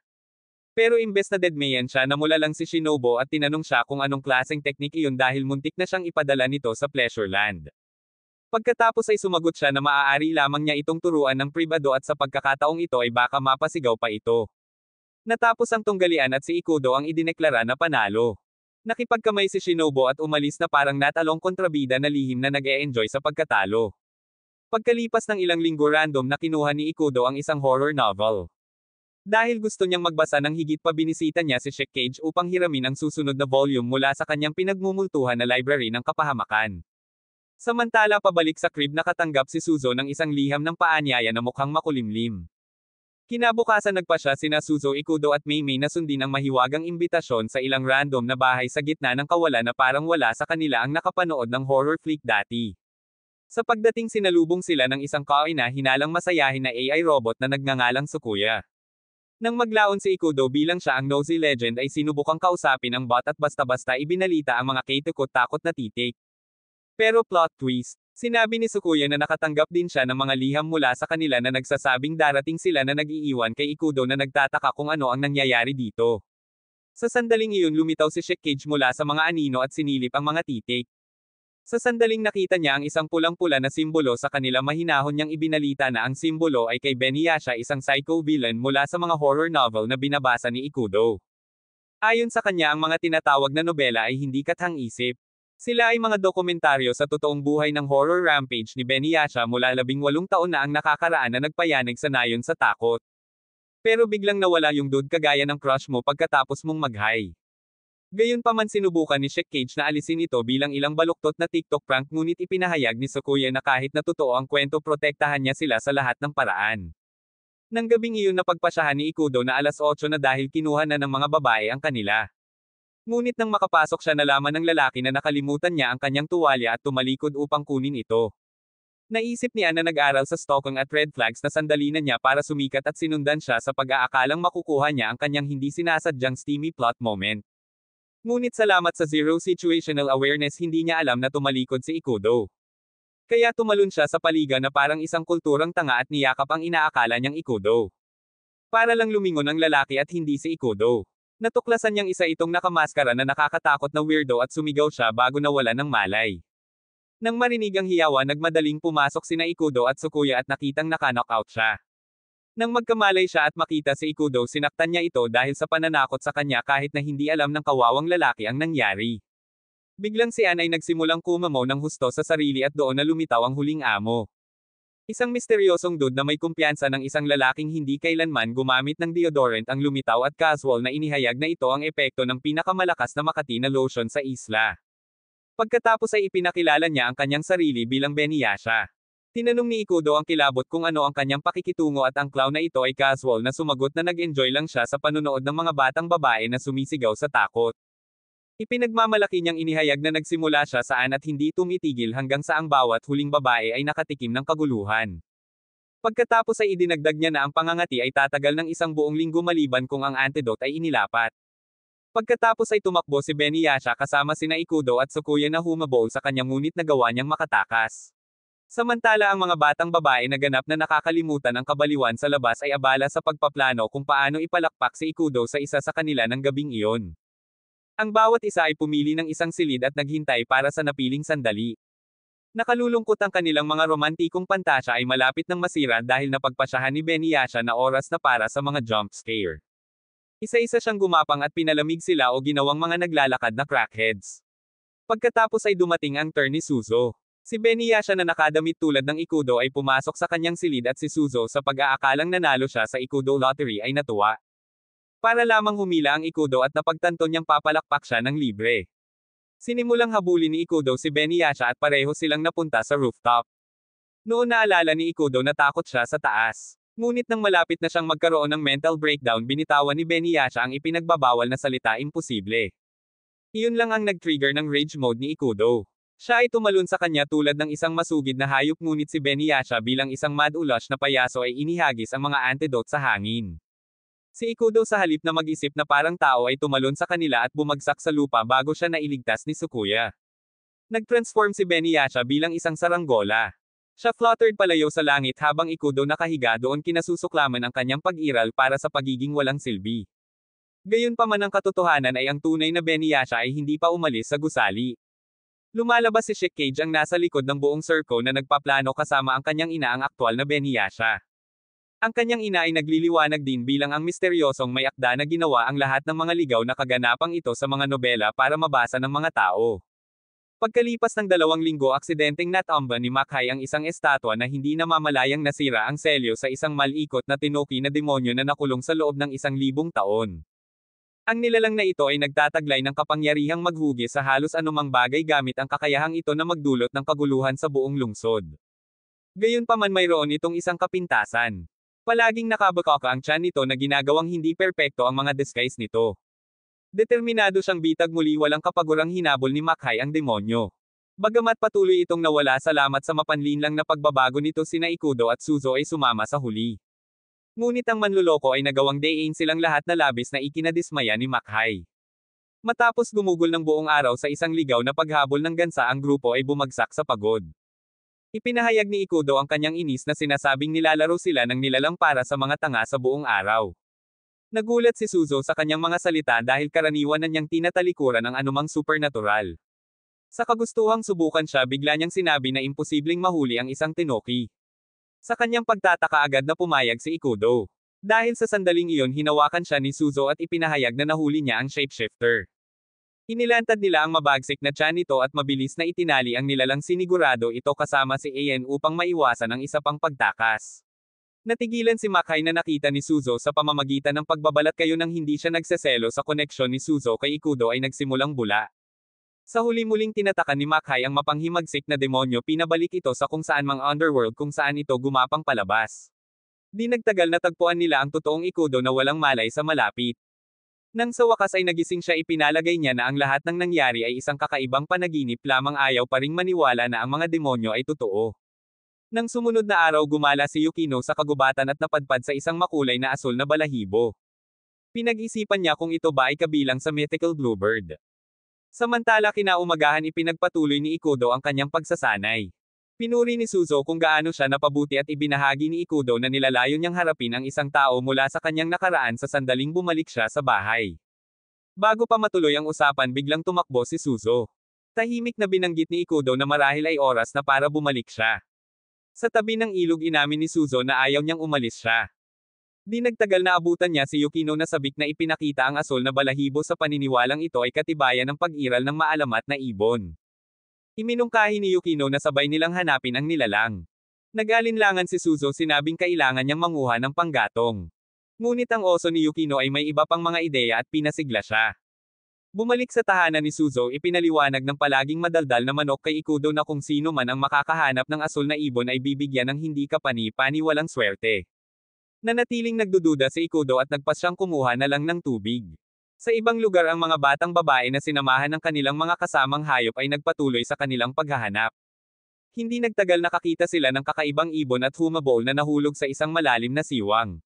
Pero imbes na deadmayan siya namula lang si Shinobu at tinanong siya kung anong klaseng teknik iyon dahil muntik na siyang ipadala nito sa Pleasure Land. Pagkatapos ay sumagot siya na maaari lamang niya itong turuan ng pribado at sa pagkakataong ito ay baka mapasigaw pa ito. Natapos ang tunggalian at si Ikudo ang idineklara na panalo. Nakipagkamay si Shinobu at umalis na parang natalong kontrabida na lihim na nag-e-enjoy sa pagkatalo. Pagkalipas ng ilang linggo random na kinuha ni Ikudo ang isang horror novel. Dahil gusto niyang magbasa ng higit pa binisita niya si Sheik Cage upang hiramin ang susunod na volume mula sa kanyang pinagmumultuhan na library ng kapahamakan. Samantala pabalik sa crib nakatanggap si Suzo ng isang liham ng paanyaya na mukhang makulimlim. Kinabukasan nagpa siya sina Suzo, Ikudo at Maymay na sundin ang mahiwagang imbitasyon sa ilang random na bahay sa gitna ng kawalan na parang wala sa kanila ang nakapanood ng horror flick dati. Sa pagdating sinalubong sila ng isang kaina hinalang masayahin na AI robot na nagngangalang Sukuya. Nang maglaon si Ikudo bilang siya ang nosy legend ay sinubukang kausapin ang bot at basta-basta ibinalita ang mga takot na titik. Pero plot twist, sinabi ni Sukuya na nakatanggap din siya ng mga liham mula sa kanila na nagsasabing darating sila na nag-iiwan kay Ikudo na nagtataka kung ano ang nangyayari dito. Sa sandaling iyon lumitaw si Sheik Cage mula sa mga anino at sinilip ang mga titik. Sa sandaling nakita niya ang isang pulang-pula na simbolo sa kanila mahinahon niyang ibinalita na ang simbolo ay kay Beniyasha isang psycho villain mula sa mga horror novel na binabasa ni Ikudo. Ayon sa kanya ang mga tinatawag na nobela ay hindi kathang-isip. Sila ay mga dokumentaryo sa totoong buhay ng horror rampage ni Beniyasha mula 18 taon na ang nakakaraan na nagpayanig sa nayon sa takot. Pero biglang nawala yung dude kagaya ng crush mo pagkatapos mong mag-high. Gayunpaman sinubukan ni Sheik Cage na alisin ito bilang ilang baluktot na TikTok prank ngunit ipinahayag ni Sukuya na kahit na totoo ang kwento protektahan niya sila sa lahat ng paraan. Nang gabing iyon napagpasyahan ni Ikudo na 8:00 na dahil kinuha na ng mga babae ang kanila. Ngunit nang makapasok siya nalaman ng lalaki na nakalimutan niya ang kanyang tuwalya at tumalikod upang kunin ito. Naisip niya na nag-aral sa Stockholm at red flags na sandali na niya para sumikat at sinundan siya sa pag-aakalang makukuha niya ang kanyang hindi sinasadyang steamy plot moment. Ngunit salamat sa zero situational awareness hindi niya alam na tumalikod si Ikudo. Kaya tumalon siya sa paliga na parang isang kulturang tanga at niyakap ang inaakala niyang Ikudo. Para lang lumingon ang lalaki at hindi si Ikudo. Natuklasan niyang isa itong nakamaskara na nakakatakot na weirdo at sumigaw siya bago nawala ng malay. Nang marinig ang hiyawan nagmadaling pumasok sina Ikudo at Sukuya at nakitang naka-knockout siya. Nang magkamalay siya at makita si Ikudo sinaktan niya ito dahil sa pananakot sa kanya kahit na hindi alam ng kawawang lalaki ang nangyari. Biglang si Ann ay nagsimulang kumamaw ng husto sa sarili at doon na lumitaw ang huling amo. Isang misteryosong dude na may kumpiyansa ng isang lalaking hindi kailanman gumamit ng deodorant ang lumitaw at casual na inihayag na ito ang epekto ng pinakamalakas na Makati na lotion sa isla. Pagkatapos ay ipinakilala niya ang kanyang sarili bilang Beniyasha. Tinanong ni Ikudo ang kilabot kung ano ang kanyang pakikitungo at ang clown na ito ay casual na sumagot na nag-enjoy lang siya sa panunood ng mga batang babae na sumisigaw sa takot. Ipinagmamalaki niyang inihayag na nagsimula siya saan at hindi tumitigil hanggang sa ang bawat huling babae ay nakatikim ng kaguluhan. Pagkatapos ay idinagdag niya na ang pangangati ay tatagal ng isang buong linggo maliban kung ang antidote ay inilapat. Pagkatapos ay tumakbo si Beniyasha kasama sina Ikudo at Sukuya na humabol sa kanya ngunit nagawa niyang makatakas. Samantala ang mga batang babae na ganap na nakakalimutan ang kabaliwan sa labas ay abala sa pagpaplano kung paano ipalakpak si Ikudo sa isa sa kanila ng gabing iyon. Ang bawat isa ay pumili ng isang silid at naghintay para sa napiling sandali. Nakalulungkot ang kanilang mga romantikong pantasya ay malapit ng masira dahil napagpasyahan ni Beniyasha na oras na para sa mga jump scare. Isa-isa siyang gumapang at pinalamig sila o ginawang mga naglalakad na crackheads. Pagkatapos ay dumating ang turn ni Suzo. Si Beniyasha na nakadamit tulad ng Ikudo ay pumasok sa kanyang silid at si Suzo sa pag-aakalang nanalo siya sa Ikudo lottery ay natuwa. Para lamang humila ang Ikudo at napagtanto niyang papalakpak siya ng libre. Sinimulang habulin ni Ikudo si Beniyasha at pareho silang napunta sa rooftop. Noon naalala ni Ikudo na takot siya sa taas. Ngunit nang malapit na siyang magkaroon ng mental breakdown binitawan ni Beniyasha ang ipinagbabawal na salita imposible. Iyon lang ang nag-trigger ng rage mode ni Ikudo. Siya ay tumalon sa kanya tulad ng isang masugid na hayop ngunit si Beniyasha bilang isang mad ulash na payaso ay inihagis ang mga antidote sa hangin. Si Ikudo sa halip na mag-isip na parang tao ay tumalon sa kanila at bumagsak sa lupa bago siya nailigtas ni Sukuya. Nag-transform si Beniyasha bilang isang saranggola. Siya fluttered palayo sa langit habang Ikudo nakahiga doon kinasusuklaman ang kanyang pag-iral para sa pagiging walang silbi. Gayunpaman ang katotohanan ay ang tunay na Beniyasha ay hindi pa umalis sa gusali. Lumalabas si Shikage ang nasa likod ng buong Serco na nagpaplano kasama ang kanyang ina ang aktwal na Beniyasha. Ang kanyang ina ay nagliliwanag din bilang ang misteryosong may akda na ginawa ang lahat ng mga ligaw na kaganapang ito sa mga nobela para mabasa ng mga tao. Pagkalipas ng 2 linggo aksidenteng natamba ni Makai ang isang estatwa na hindi namamalayang nasira ang selyo sa isang malikot na tinuki na demonyo na nakulong sa loob ng 1,000 taon. Ang nilalang na ito ay nagtataglay ng kapangyarihang maghugis sa halos anumang bagay gamit ang kakayahang ito na magdulot ng kaguluhan sa buong lungsod. Gayunpaman mayroon itong isang kapintasan. Palaging nakabakaka ang tiyan nito na ginagawang hindi perpekto ang mga disguise nito. Determinado siyang bitag muli walang kapagurang hinabol ni Makai ang demonyo. Bagamat patuloy itong nawala salamat sa mapanlinlang na pagbabago nito sina Ikudo at Suzo ay sumama sa huli. Ngunit ang manluloko ay nagawang dayin silang lahat na labis na ikinadismaya ni Makai. Matapos gumugol ng buong araw sa isang ligaw na paghabol ng gansa ang grupo ay bumagsak sa pagod. Ipinahayag ni Ikudo ang kanyang inis na sinasabing nilalaro sila ng nilalang para sa mga tanga sa buong araw. Nagulat si Suzo sa kanyang mga salita dahil karaniwan na niyang tinatalikuran ang anumang supernatural. Sa kagustuhang subukan siya bigla niyang sinabi na imposibleng mahuli ang isang tinoki. Sa kanyang pagtataka agad na pumayag si Ikudo. Dahil sa sandaling iyon hinawakan siya ni Suzo at ipinahayag na nahuli niya ang shapeshifter. Inilantad nila ang mabagsik na tiyan nito at mabilis na itinali ang nilalang sinigurado ito kasama si Aen upang maiwasan ang isa pang pagtakas. Natigilan si Makai na nakita ni Suzo sa pamamagitan ng pagbabalat kayo nang hindi siya nagseselo sa koneksyon ni Suzo kay Ikudo ay nagsimulang bula. Sa huli-muling tinatakan ni Makai ang mapanghimagsik na demonyo pinabalik ito sa kung saan mang underworld kung saan ito gumapang palabas. Di nagtagal natagpuan nila ang totoong Ikudo na walang malay sa malapit. Nang sa wakas ay nagising siya ipinalagay niya na ang lahat ng nangyari ay isang kakaibang panaginip lamang ayaw pa ring maniwala na ang mga demonyo ay totoo. Nang sumunod na araw gumala si Yukino sa kagubatan at napadpad sa isang makulay na asul na balahibo. Pinag-isipan niya kung ito ba ay kabilang sa mythical bluebird. Samantala kinaumagahan ipinagpatuloy ni Ikudo ang kanyang pagsasanay. Pinuri ni Suzo kung gaano siya napabuti at ibinahagi ni Ikudo na nilalayo niyang harapin ang isang tao mula sa kanyang nakaraan sa sandaling bumalik siya sa bahay. Bago pa matuloy ang usapan biglang tumakbo si Suzo. Tahimik na binanggit ni Ikudo na marahil ay oras na para bumalik siya. Sa tabi ng ilog inamin ni Suzo na ayaw niyang umalis siya. Di nagtagal na abutan niya si Yukino na sabik na ipinakita ang asul na balahibo sa paniniwalang ito ay katibayan ng pag-iral ng maalamat na ibon. Iminungkahi ni Yukino na sabay nilang hanapin ang nilalang. Nag-alinlangan si Suzo sinabing kailangan niyang manguha ng panggatong. Ngunit ang oso ni Yukino ay may iba pang mga ideya at pinasigla siya. Bumalik sa tahanan ni Suzo ipinaliwanag ng palaging madaldal na manok kay Ikudo na kung sino man ang makakahanap ng asul na ibon ay bibigyan ng hindi kapani-pani walang swerte. Nanatiling nagdududa si Ikudo at nagpasyang kumuha na lang ng tubig. Sa ibang lugar ang mga batang babae na sinamahan ng kanilang mga kasamang hayop ay nagpatuloy sa kanilang paghahanap. Hindi nagtagal nakakita sila ng kakaibang ibon at humabol na nahulog sa isang malalim na siwang.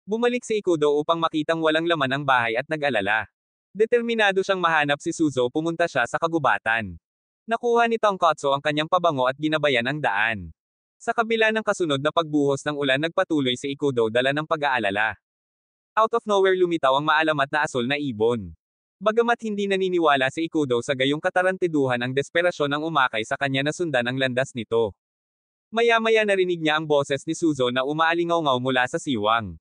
Bumalik si Ikudo upang makitang walang laman ang bahay at nag-alala. Determinado siyang mahanap si Suzo pumunta siya sa kagubatan. Nakuha ni Tonkotso ang kanyang pabango at ginabayan ang daan. Sa kabila ng kasunod na pagbuhos ng ulan nagpatuloy si Ikudo dala ng pag-aalala. Out of nowhere lumitaw ang maalamat na asul na ibon. Bagamat hindi naniniwala si Ikudo sa gayong katarantiduhan ang desperasyon ang umakay sa kanya na sundan ang landas nito. Maya-maya narinig niya ang boses ni Suzo na umaalingaw-ngaw mula sa siwang.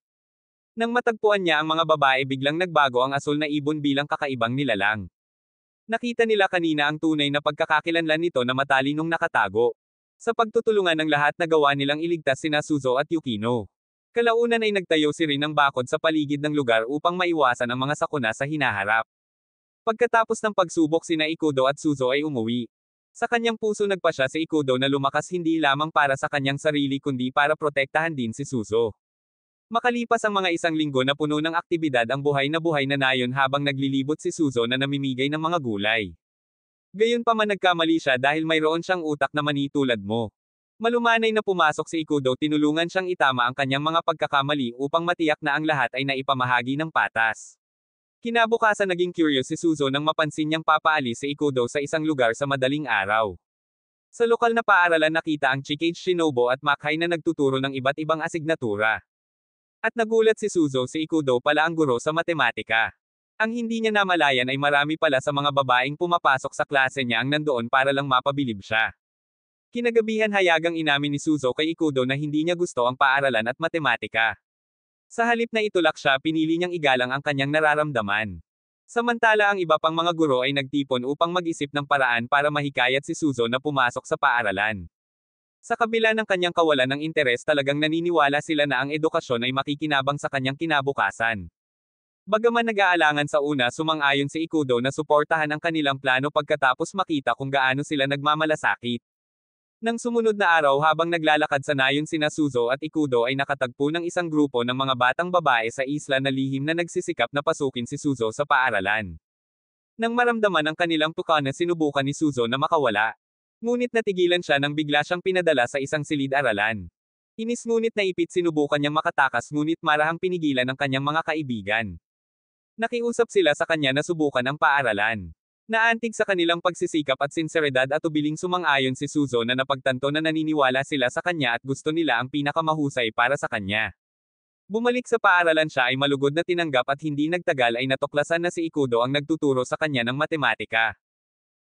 Nang matagpuan niya ang mga babae biglang nagbago ang asul na ibon bilang kakaibang nilalang. Nakita nila kanina ang tunay na pagkakakilanlan nito na matalinong nakatago. Sa pagtutulungan ng lahat nagawa nilang iligtas sina Suzo at Yukino. Kalaunan ay nagtayo si Rin ng bakod sa paligid ng lugar upang maiwasan ang mga sakuna sa hinaharap. Pagkatapos ng pagsubok sina Ikudo at Suzo ay umuwi. Sa kanyang puso nagpasya si Ikudo na lumakas hindi lamang para sa kanyang sarili kundi para protektahan din si Suzo. Makalipas ang mga isang linggo na puno ng aktibidad ang buhay na nayon habang naglilibot si Suzo na namimigay ng mga gulay. Gayunpaman nagkamali siya dahil mayroon siyang utak na mani tulad mo. Malumanay na pumasok si Ikudo tinulungan siyang itama ang kanyang mga pagkakamali upang matiyak na ang lahat ay naipamahagi ng patas. Kinabukasan naging curious si Suzo nang mapansin niyang papaalis si Ikudo sa isang lugar sa madaling araw. Sa lokal na paaralan nakita ang Chikage Shinobu at Makai na nagtuturo ng iba't ibang asignatura. At nagulat si Suzo si Ikudo pala ang guro sa matematika. Ang hindi niya namalayan ay marami pala sa mga babaeng pumapasok sa klase niya ang nandoon para lang mapabilib siya. Kinagabihan hayagang inamin ni Suzo kay Ikudo na hindi niya gusto ang paaralan at matematika. Sa halip na itulak siya pinili niyang igalang ang kanyang nararamdaman. Samantala ang iba pang mga guro ay nagtipon upang mag-isip ng paraan para mahikayat si Suzo na pumasok sa paaralan. Sa kabila ng kanyang kawalan ng interes talagang naniniwala sila na ang edukasyon ay makikinabang sa kanyang kinabukasan. Bagaman nag-aalangan sa una sumang-ayon si Ikudo na suportahan ang kanilang plano pagkatapos makita kung gaano sila nagmamalasakit. Nang sumunod na araw habang naglalakad sa nayon sina Suzo at Ikudo ay nakatagpo ng isang grupo ng mga batang babae sa isla na lihim na nagsisikap na pasukin si Suzo sa paaralan. Nang maramdaman ang kanilang tukana sinubukan ni Suzo na makawala. Ngunit natigilan siya nang bigla siyang pinadala sa isang silid-aralan. Inis ngunit naipit sinubukan niyang makatakas ngunit marahang pinigilan ng kanyang mga kaibigan. Nakiusap sila sa kanya na subukan ang paaralan. Naantig sa kanilang pagsisikap at sinseridad at ubiling sumang-ayon si Suzo na napagtanto na naniniwala sila sa kanya at gusto nila ang pinakamahusay para sa kanya. Bumalik sa paaralan siya ay malugod na tinanggap at hindi nagtagal ay natuklasan na si Ikudo ang nagtuturo sa kanya ng matematika.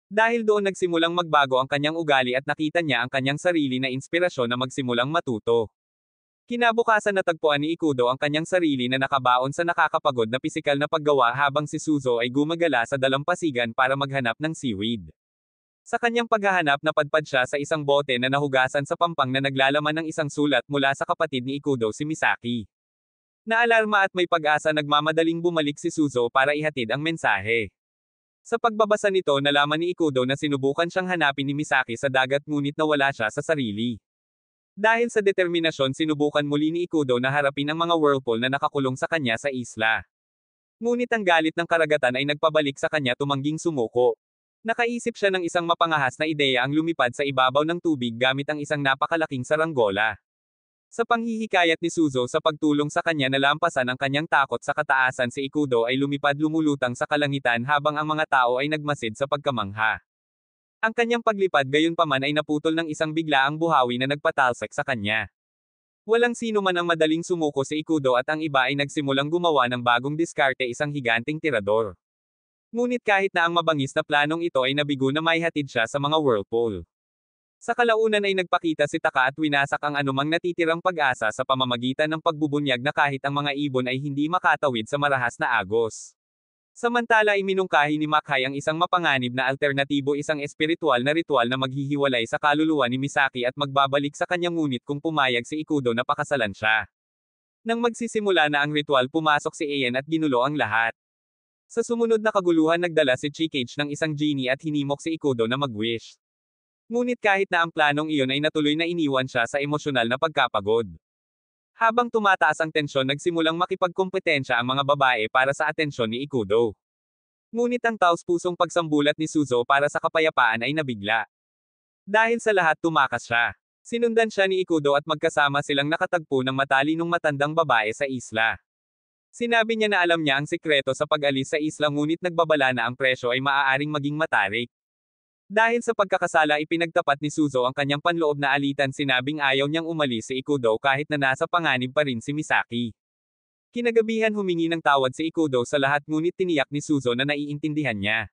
Dahil doon nagsimulang magbago ang kanyang ugali at nakita niya ang kanyang sarili na inspirasyon na magsimulang matuto. Kinabukasan natagpuan ni Ikudo ang kanyang sarili na nakabaon sa nakakapagod na pisikal na paggawa habang si Suzo ay gumagala sa dalampasigan para maghanap ng seaweed. Sa kanyang paghahanap napadpad siya sa isang bote na nahugasan sa pampang na naglalaman ng isang sulat mula sa kapatid ni Ikudo si Misaki. Naalarma at may pag-asa nagmamadaling bumalik si Suzo para ihatid ang mensahe. Sa pagbabasa nito nalaman ni Ikudo na sinubukan siyang hanapin ni Misaki sa dagat ngunit nawala siya sa sarili. Dahil sa determinasyon sinubukan muli ni Ikudo na harapin ang mga whirlpool na nakakulong sa kanya sa isla. Ngunit ang galit ng karagatan ay nagpabalik sa kanya tumangging sumuko. Nakaisip siya ng isang mapangahas na ideya ang lumipad sa ibabaw ng tubig gamit ang isang napakalaking saranggola. Sa panghihikayat ni Suzo sa pagtulong sa kanya na lampasan ang kanyang takot sa kataasan si Ikudo ay lumipad lumulutang sa kalangitan habang ang mga tao ay nagmasid sa pagkamangha. Ang kanyang paglipad gayunpaman ay naputol ng isang biglaang buhawi na nagpatalsik sa kanya. Walang sino man ang madaling sumuko si Ikudo at ang iba ay nagsimulang gumawa ng bagong diskarte isang higanting tirador. Ngunit kahit na ang mabangis na planong ito ay nabigo na maihatid siya sa mga whirlpool. Sa kalaunan ay nagpakita si Taka at winasak ang anumang natitirang pag-asa sa pamamagitan ng pagbubunyag na kahit ang mga ibon ay hindi makatawid sa marahas na agos. Samantala iminungkahi ni Makai ang isang mapanganib na alternatibo isang espiritual na ritual na maghihiwalay sa kaluluwa ni Misaki at magbabalik sa kanya ngunit kung pumayag si Ikudo na pakasalan siya. Nang magsisimula na ang ritual pumasok si Ayan at ginulo ang lahat. Sa sumunod na kaguluhan nagdala si Chikage ng isang genie at hinimok si Ikudo na mag-wish. Ngunit kahit na ang planong iyon ay natuloy na iniwan siya sa emosyonal na pagkapagod. Habang tumataas ang tensyon nagsimulang makipagkompetensya ang mga babae para sa atensyon ni Ikudo. Ngunit ang taos-pusong pagsambulat ni Suzo para sa kapayapaan ay nabigla. Dahil sa lahat tumakas siya. Sinundan siya ni Ikudo at magkasama silang nakatagpo ng matalinong matandang babae sa isla. Sinabi niya na alam niya ang sikreto sa pag-alis sa isla ngunit nagbabala na ang presyo ay maaaring maging matarik. Dahil sa pagkakasala ipinagtapat ni Suzo ang kanyang panloob na alitan sinabing ayaw niyang umalis si Ikudo kahit na nasa panganib pa rin si Misaki. Kinagabihan humingi ng tawad si Ikudo sa lahat ngunit tiniyak ni Suzo na naiintindihan niya.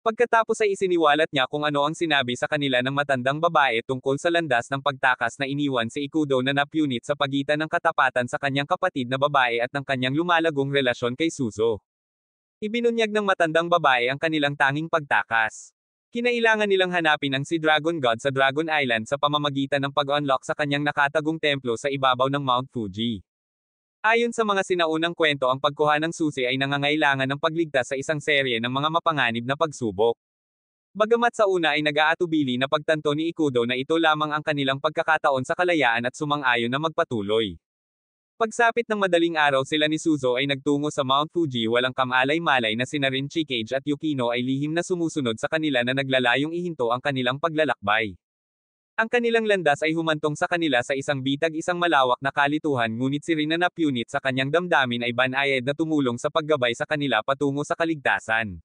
Pagkatapos ay isiniwalat niya kung ano ang sinabi sa kanila ng matandang babae tungkol sa landas ng pagtakas na iniwan si Ikudo na napunit sa pagitan ng katapatan sa kanyang kapatid na babae at ng kanyang lumalagong relasyon kay Suzo. Ibinunyag ng matandang babae ang kanilang tanging pagtakas. Kinailangan nilang hanapin ang si Dragon God sa Dragon Island sa pamamagitan ng pag-unlock sa kanyang nakatagong templo sa ibabaw ng Mount Fuji. Ayon sa mga sinaunang kwento, ang pagkuha ng susi ay nangangailangan ng pagligtas sa isang serye ng mga mapanganib na pagsubok. Bagamat sa una ay nag-aatubili na pagtanto ni Ikudo na ito lamang ang kanilang pagkakataon sa kalayaan at sumang-ayon na magpatuloy. Pagsapit ng madaling araw, sila ni Suzo ay nagtungo sa Mount Fuji. Walang kamalay-malay na sina Rin Chikage at Yukino ay lihim na sumusunod sa kanila na naglalayong ihinto ang kanilang paglalakbay. Ang kanilang landas ay humantong sa kanila sa isang bitag, isang malawak na kalituhan, ngunit si Rin na napunit sa kanyang damdamin ay banayad na tumulong sa paggabay sa kanila patungo sa kaligtasan.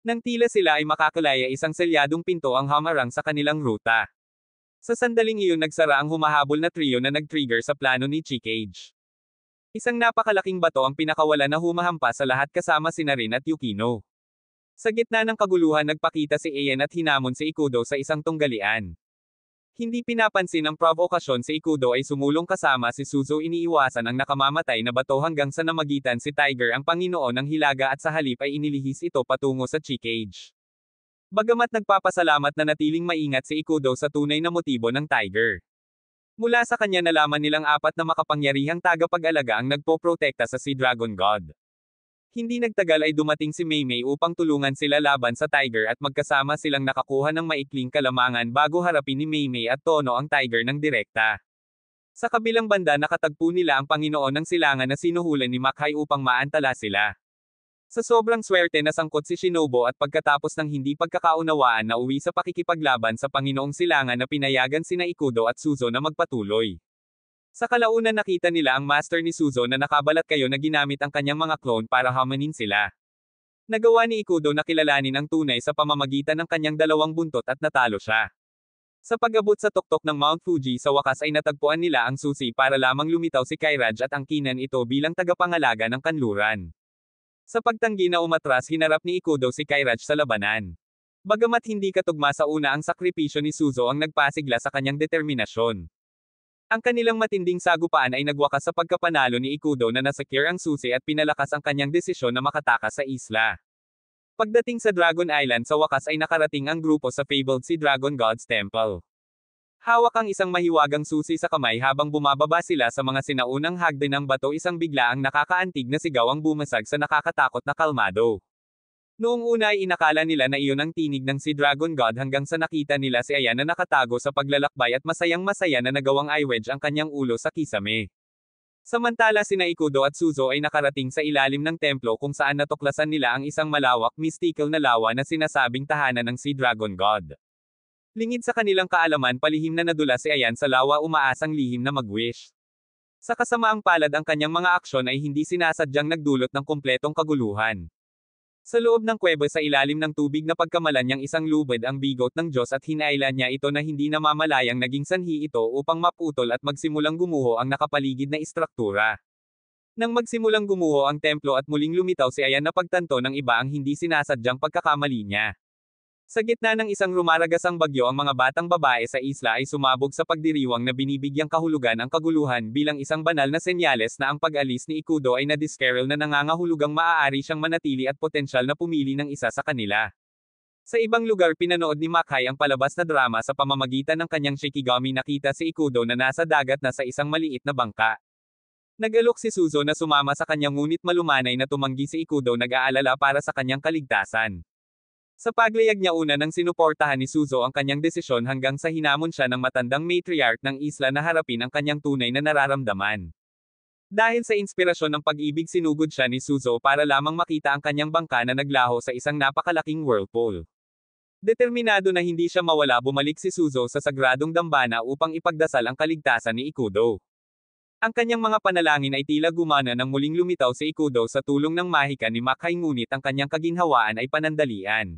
Nang tila sila ay makakalaya, isang selyadong pinto ang hamarang sa kanilang ruta. Sa sandaling iyon, nagsara ang humahabol na trio na nag-trigger sa plano ni Chikage. Isang napakalaking bato ang pinakawala na humahampas sa lahat kasama sina Rin at Yukino. Sa gitna ng kaguluhan, nagpakita si Ayan at hinamon si Ikudo sa isang tunggalian. Hindi pinapansin ang provokasyon, si Ikudo ay sumulong kasama si Suzo. Iniiwasan ang nakamamatay na bato hanggang sa namagitan si Tiger, ang Panginoon ng Hilaga, at sa halip ay inilihis ito patungo sa Chikage. Bagamat nagpapasalamat, na natiling maingat si Ikudo sa tunay na motibo ng Tiger. Mula sa kanya nalaman nilang apat na makapangyarihang tagapag-alaga ang nagpoprotekta sa Sea Dragon God. Hindi nagtagal ay dumating si Maymay upang tulungan sila laban sa Tiger at magkasama silang nakakuha ng maikling kalamangan bago harapin ni Maymay at Tono ang Tiger ng direkta. Sa kabilang banda, nakatagpo nila ang Panginoon ng Silangan na sinuhulan ni Makai upang maantala sila. Sa sobrang swerte, nasangkot si Shinobu at pagkatapos ng hindi pagkakaunawaan, nauwi sa pakikipaglaban sa Panginoong Silangan na pinayagan sina Ikudo at Suzo na magpatuloy. Sa kalaunan, nakita nila ang master ni Suzo na nakabalat kayo na ginamit ang kanyang mga clone para hamanin sila. Nagawa ni Ikudo na kilalanin ang tunay sa pamamagitan ng kanyang dalawang buntot at natalo siya. Sa pag-abot sa tuktok ng Mount Fuji, sa wakas ay natagpuan nila ang susi para lamang lumitaw si Kairaj at angkinan ito bilang tagapangalaga ng kanluran. Sa pagtanggi na umatras, hinarap ni Ikudo si Kairaj sa labanan. Bagamat hindi katugma sa una, ang sakripisyo ni Suzo ang nagpasigla sa kanyang determinasyon. Ang kanilang matinding sagupaan ay nagwakas sa pagkapanalo ni Ikudo na nasecure ang susi at pinalakas ang kanyang desisyon na makatakas sa isla. Pagdating sa Dragon Island, sa wakas ay nakarating ang grupo sa fabled Sea Dragon God's Temple. Hawak ang isang mahiwagang susi sa kamay habang bumababa sila sa mga sinaunang hagdan ng bato, isang biglaang nakakaantig na sigaw ang bumasag sa nakakatakot na kalmado. Noong una ay inakala nila na iyon ang tinig ng Sea Dragon God hanggang sa nakita nila si Ayan na nakatago sa paglalakbay at masayang-masaya na nagawang i-wedge ang kanyang ulo sa kisame. Samantala, sina Ikudo at Suzo ay nakarating sa ilalim ng templo kung saan natuklasan nila ang isang malawak, mystical na lawa na sinasabing tahanan ng Sea Dragon God. Lingid sa kanilang kaalaman, palihim na nadula si Ayan sa lawa, umaasang lihim na mag-wish. Sa kasamaang palad, ang kanyang mga aksyon ay hindi sinasadyang nagdulot ng kumpletong kaguluhan. Sa loob ng kuweba sa ilalim ng tubig na pagkamalan niyang isang lubid ang bigot ng Diyos at hinailan niya ito na hindi namamalayang naging sanhi ito upang maputol at magsimulang gumuho ang nakapaligid na istruktura. Nang magsimulang gumuho ang templo at muling lumitaw si Ayan, na pagtanto ng iba ang hindi sinasadyang pagkakamali niya. Sa gitna ng isang rumaragasang bagyo, ang mga batang babae sa isla ay sumabog sa pagdiriwang na binibigyang kahulugan ang kaguluhan bilang isang banal na senyales na ang pag-alis ni Ikudo ay na-discarrel na nangangahulugang maaari siyang manatili at potensyal na pumili ng isa sa kanila. Sa ibang lugar, pinanood ni Makai ang palabas na drama sa pamamagitan ng kanyang Shikigami. Nakita si Ikudo na nasa dagat na sa isang maliit na bangka. Nag-alok si Suzo na sumama sa kanyang, ngunit malumanay na tumanggi si Ikudo, nag-aalala para sa kanyang kaligtasan. Sa paglayag niya, una nang sinuportahan ni Suzo ang kanyang desisyon hanggang sa hinamon siya ng matandang matriarch ng isla na harapin ang kanyang tunay na nararamdaman. Dahil sa inspirasyon ng pag-ibig, sinugod siya ni Suzo para lamang makita ang kanyang bangka na naglaho sa isang napakalaking whirlpool. Determinado na hindi siya mawala, bumalik si Suzo sa sagradong dambana upang ipagdasal ang kaligtasan ni Ikudo. Ang kanyang mga panalangin ay tila gumana nang muling lumitaw si Ikudo sa tulong ng mahika ni Makai, ngunit ang kanyang kaginhawaan ay panandalian.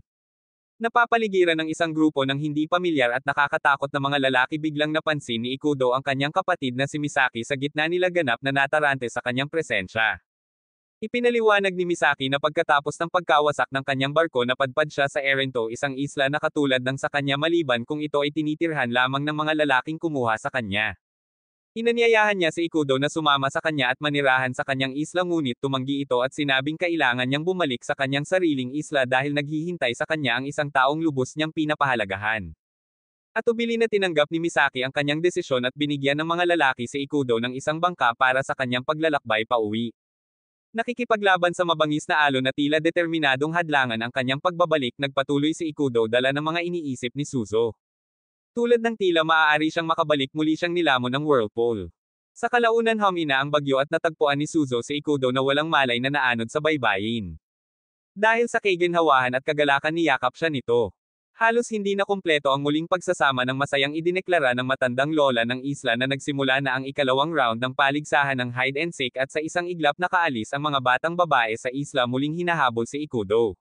Napapaligiran ng isang grupo ng hindi pamilyar at nakakatakot na mga lalaki, biglang napansin ni Ikudo ang kanyang kapatid na si Misaki sa gitna nila, ganap na natarante sa kanyang presensya. Ipinaliwanag ni Misaki na pagkatapos ng pagkawasak ng kanyang barko, napadpad siya sa Erento, isang isla na katulad ng sa kanya, maliban kung ito ay tinitirhan lamang ng mga lalaking kumuha sa kanya. Inanyayahan niya si Ikudo na sumama sa kanya at manirahan sa kanyang isla ngunit tumanggi ito at sinabing kailangan niyang bumalik sa kanyang sariling isla dahil naghihintay sa kanya ang isang taong lubos niyang pinapahalagahan. Atubili na tinanggap ni Misaki ang kanyang desisyon at binigyan ng mga lalaki si Ikudo ng isang bangka para sa kanyang paglalakbay pauwi. Nakikipaglaban sa mabangis na alon na tila determinadong hadlangan ang kanyang pagbabalik, nagpatuloy si Ikudo dala ng mga iniisip ni Suzo. Tulad ng tila maaari siyang makabalik, muli siyang nilamon ng whirlpool. Sa kalaunan humina ang bagyo at natagpuan ni Suzo si Ikudo na walang malay na naanod sa baybayin. Dahil sa kaginhawahan at kagalakan niyakap siya nito. Halos hindi na kumpleto ang muling pagsasama ng masayang idineklara ng matandang lola ng isla na nagsimula na ang ikalawang round ng paligsahan ng hide and seek at sa isang iglap nakaalis ang mga batang babae sa isla, muling hinahabol si Ikudo.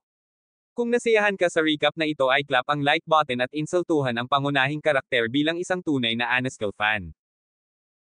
Kung nasiyahan ka sa recap na ito ay clap ang like button at insultuhan ang pangunahing karakter bilang isang tunay na Aneskel fan.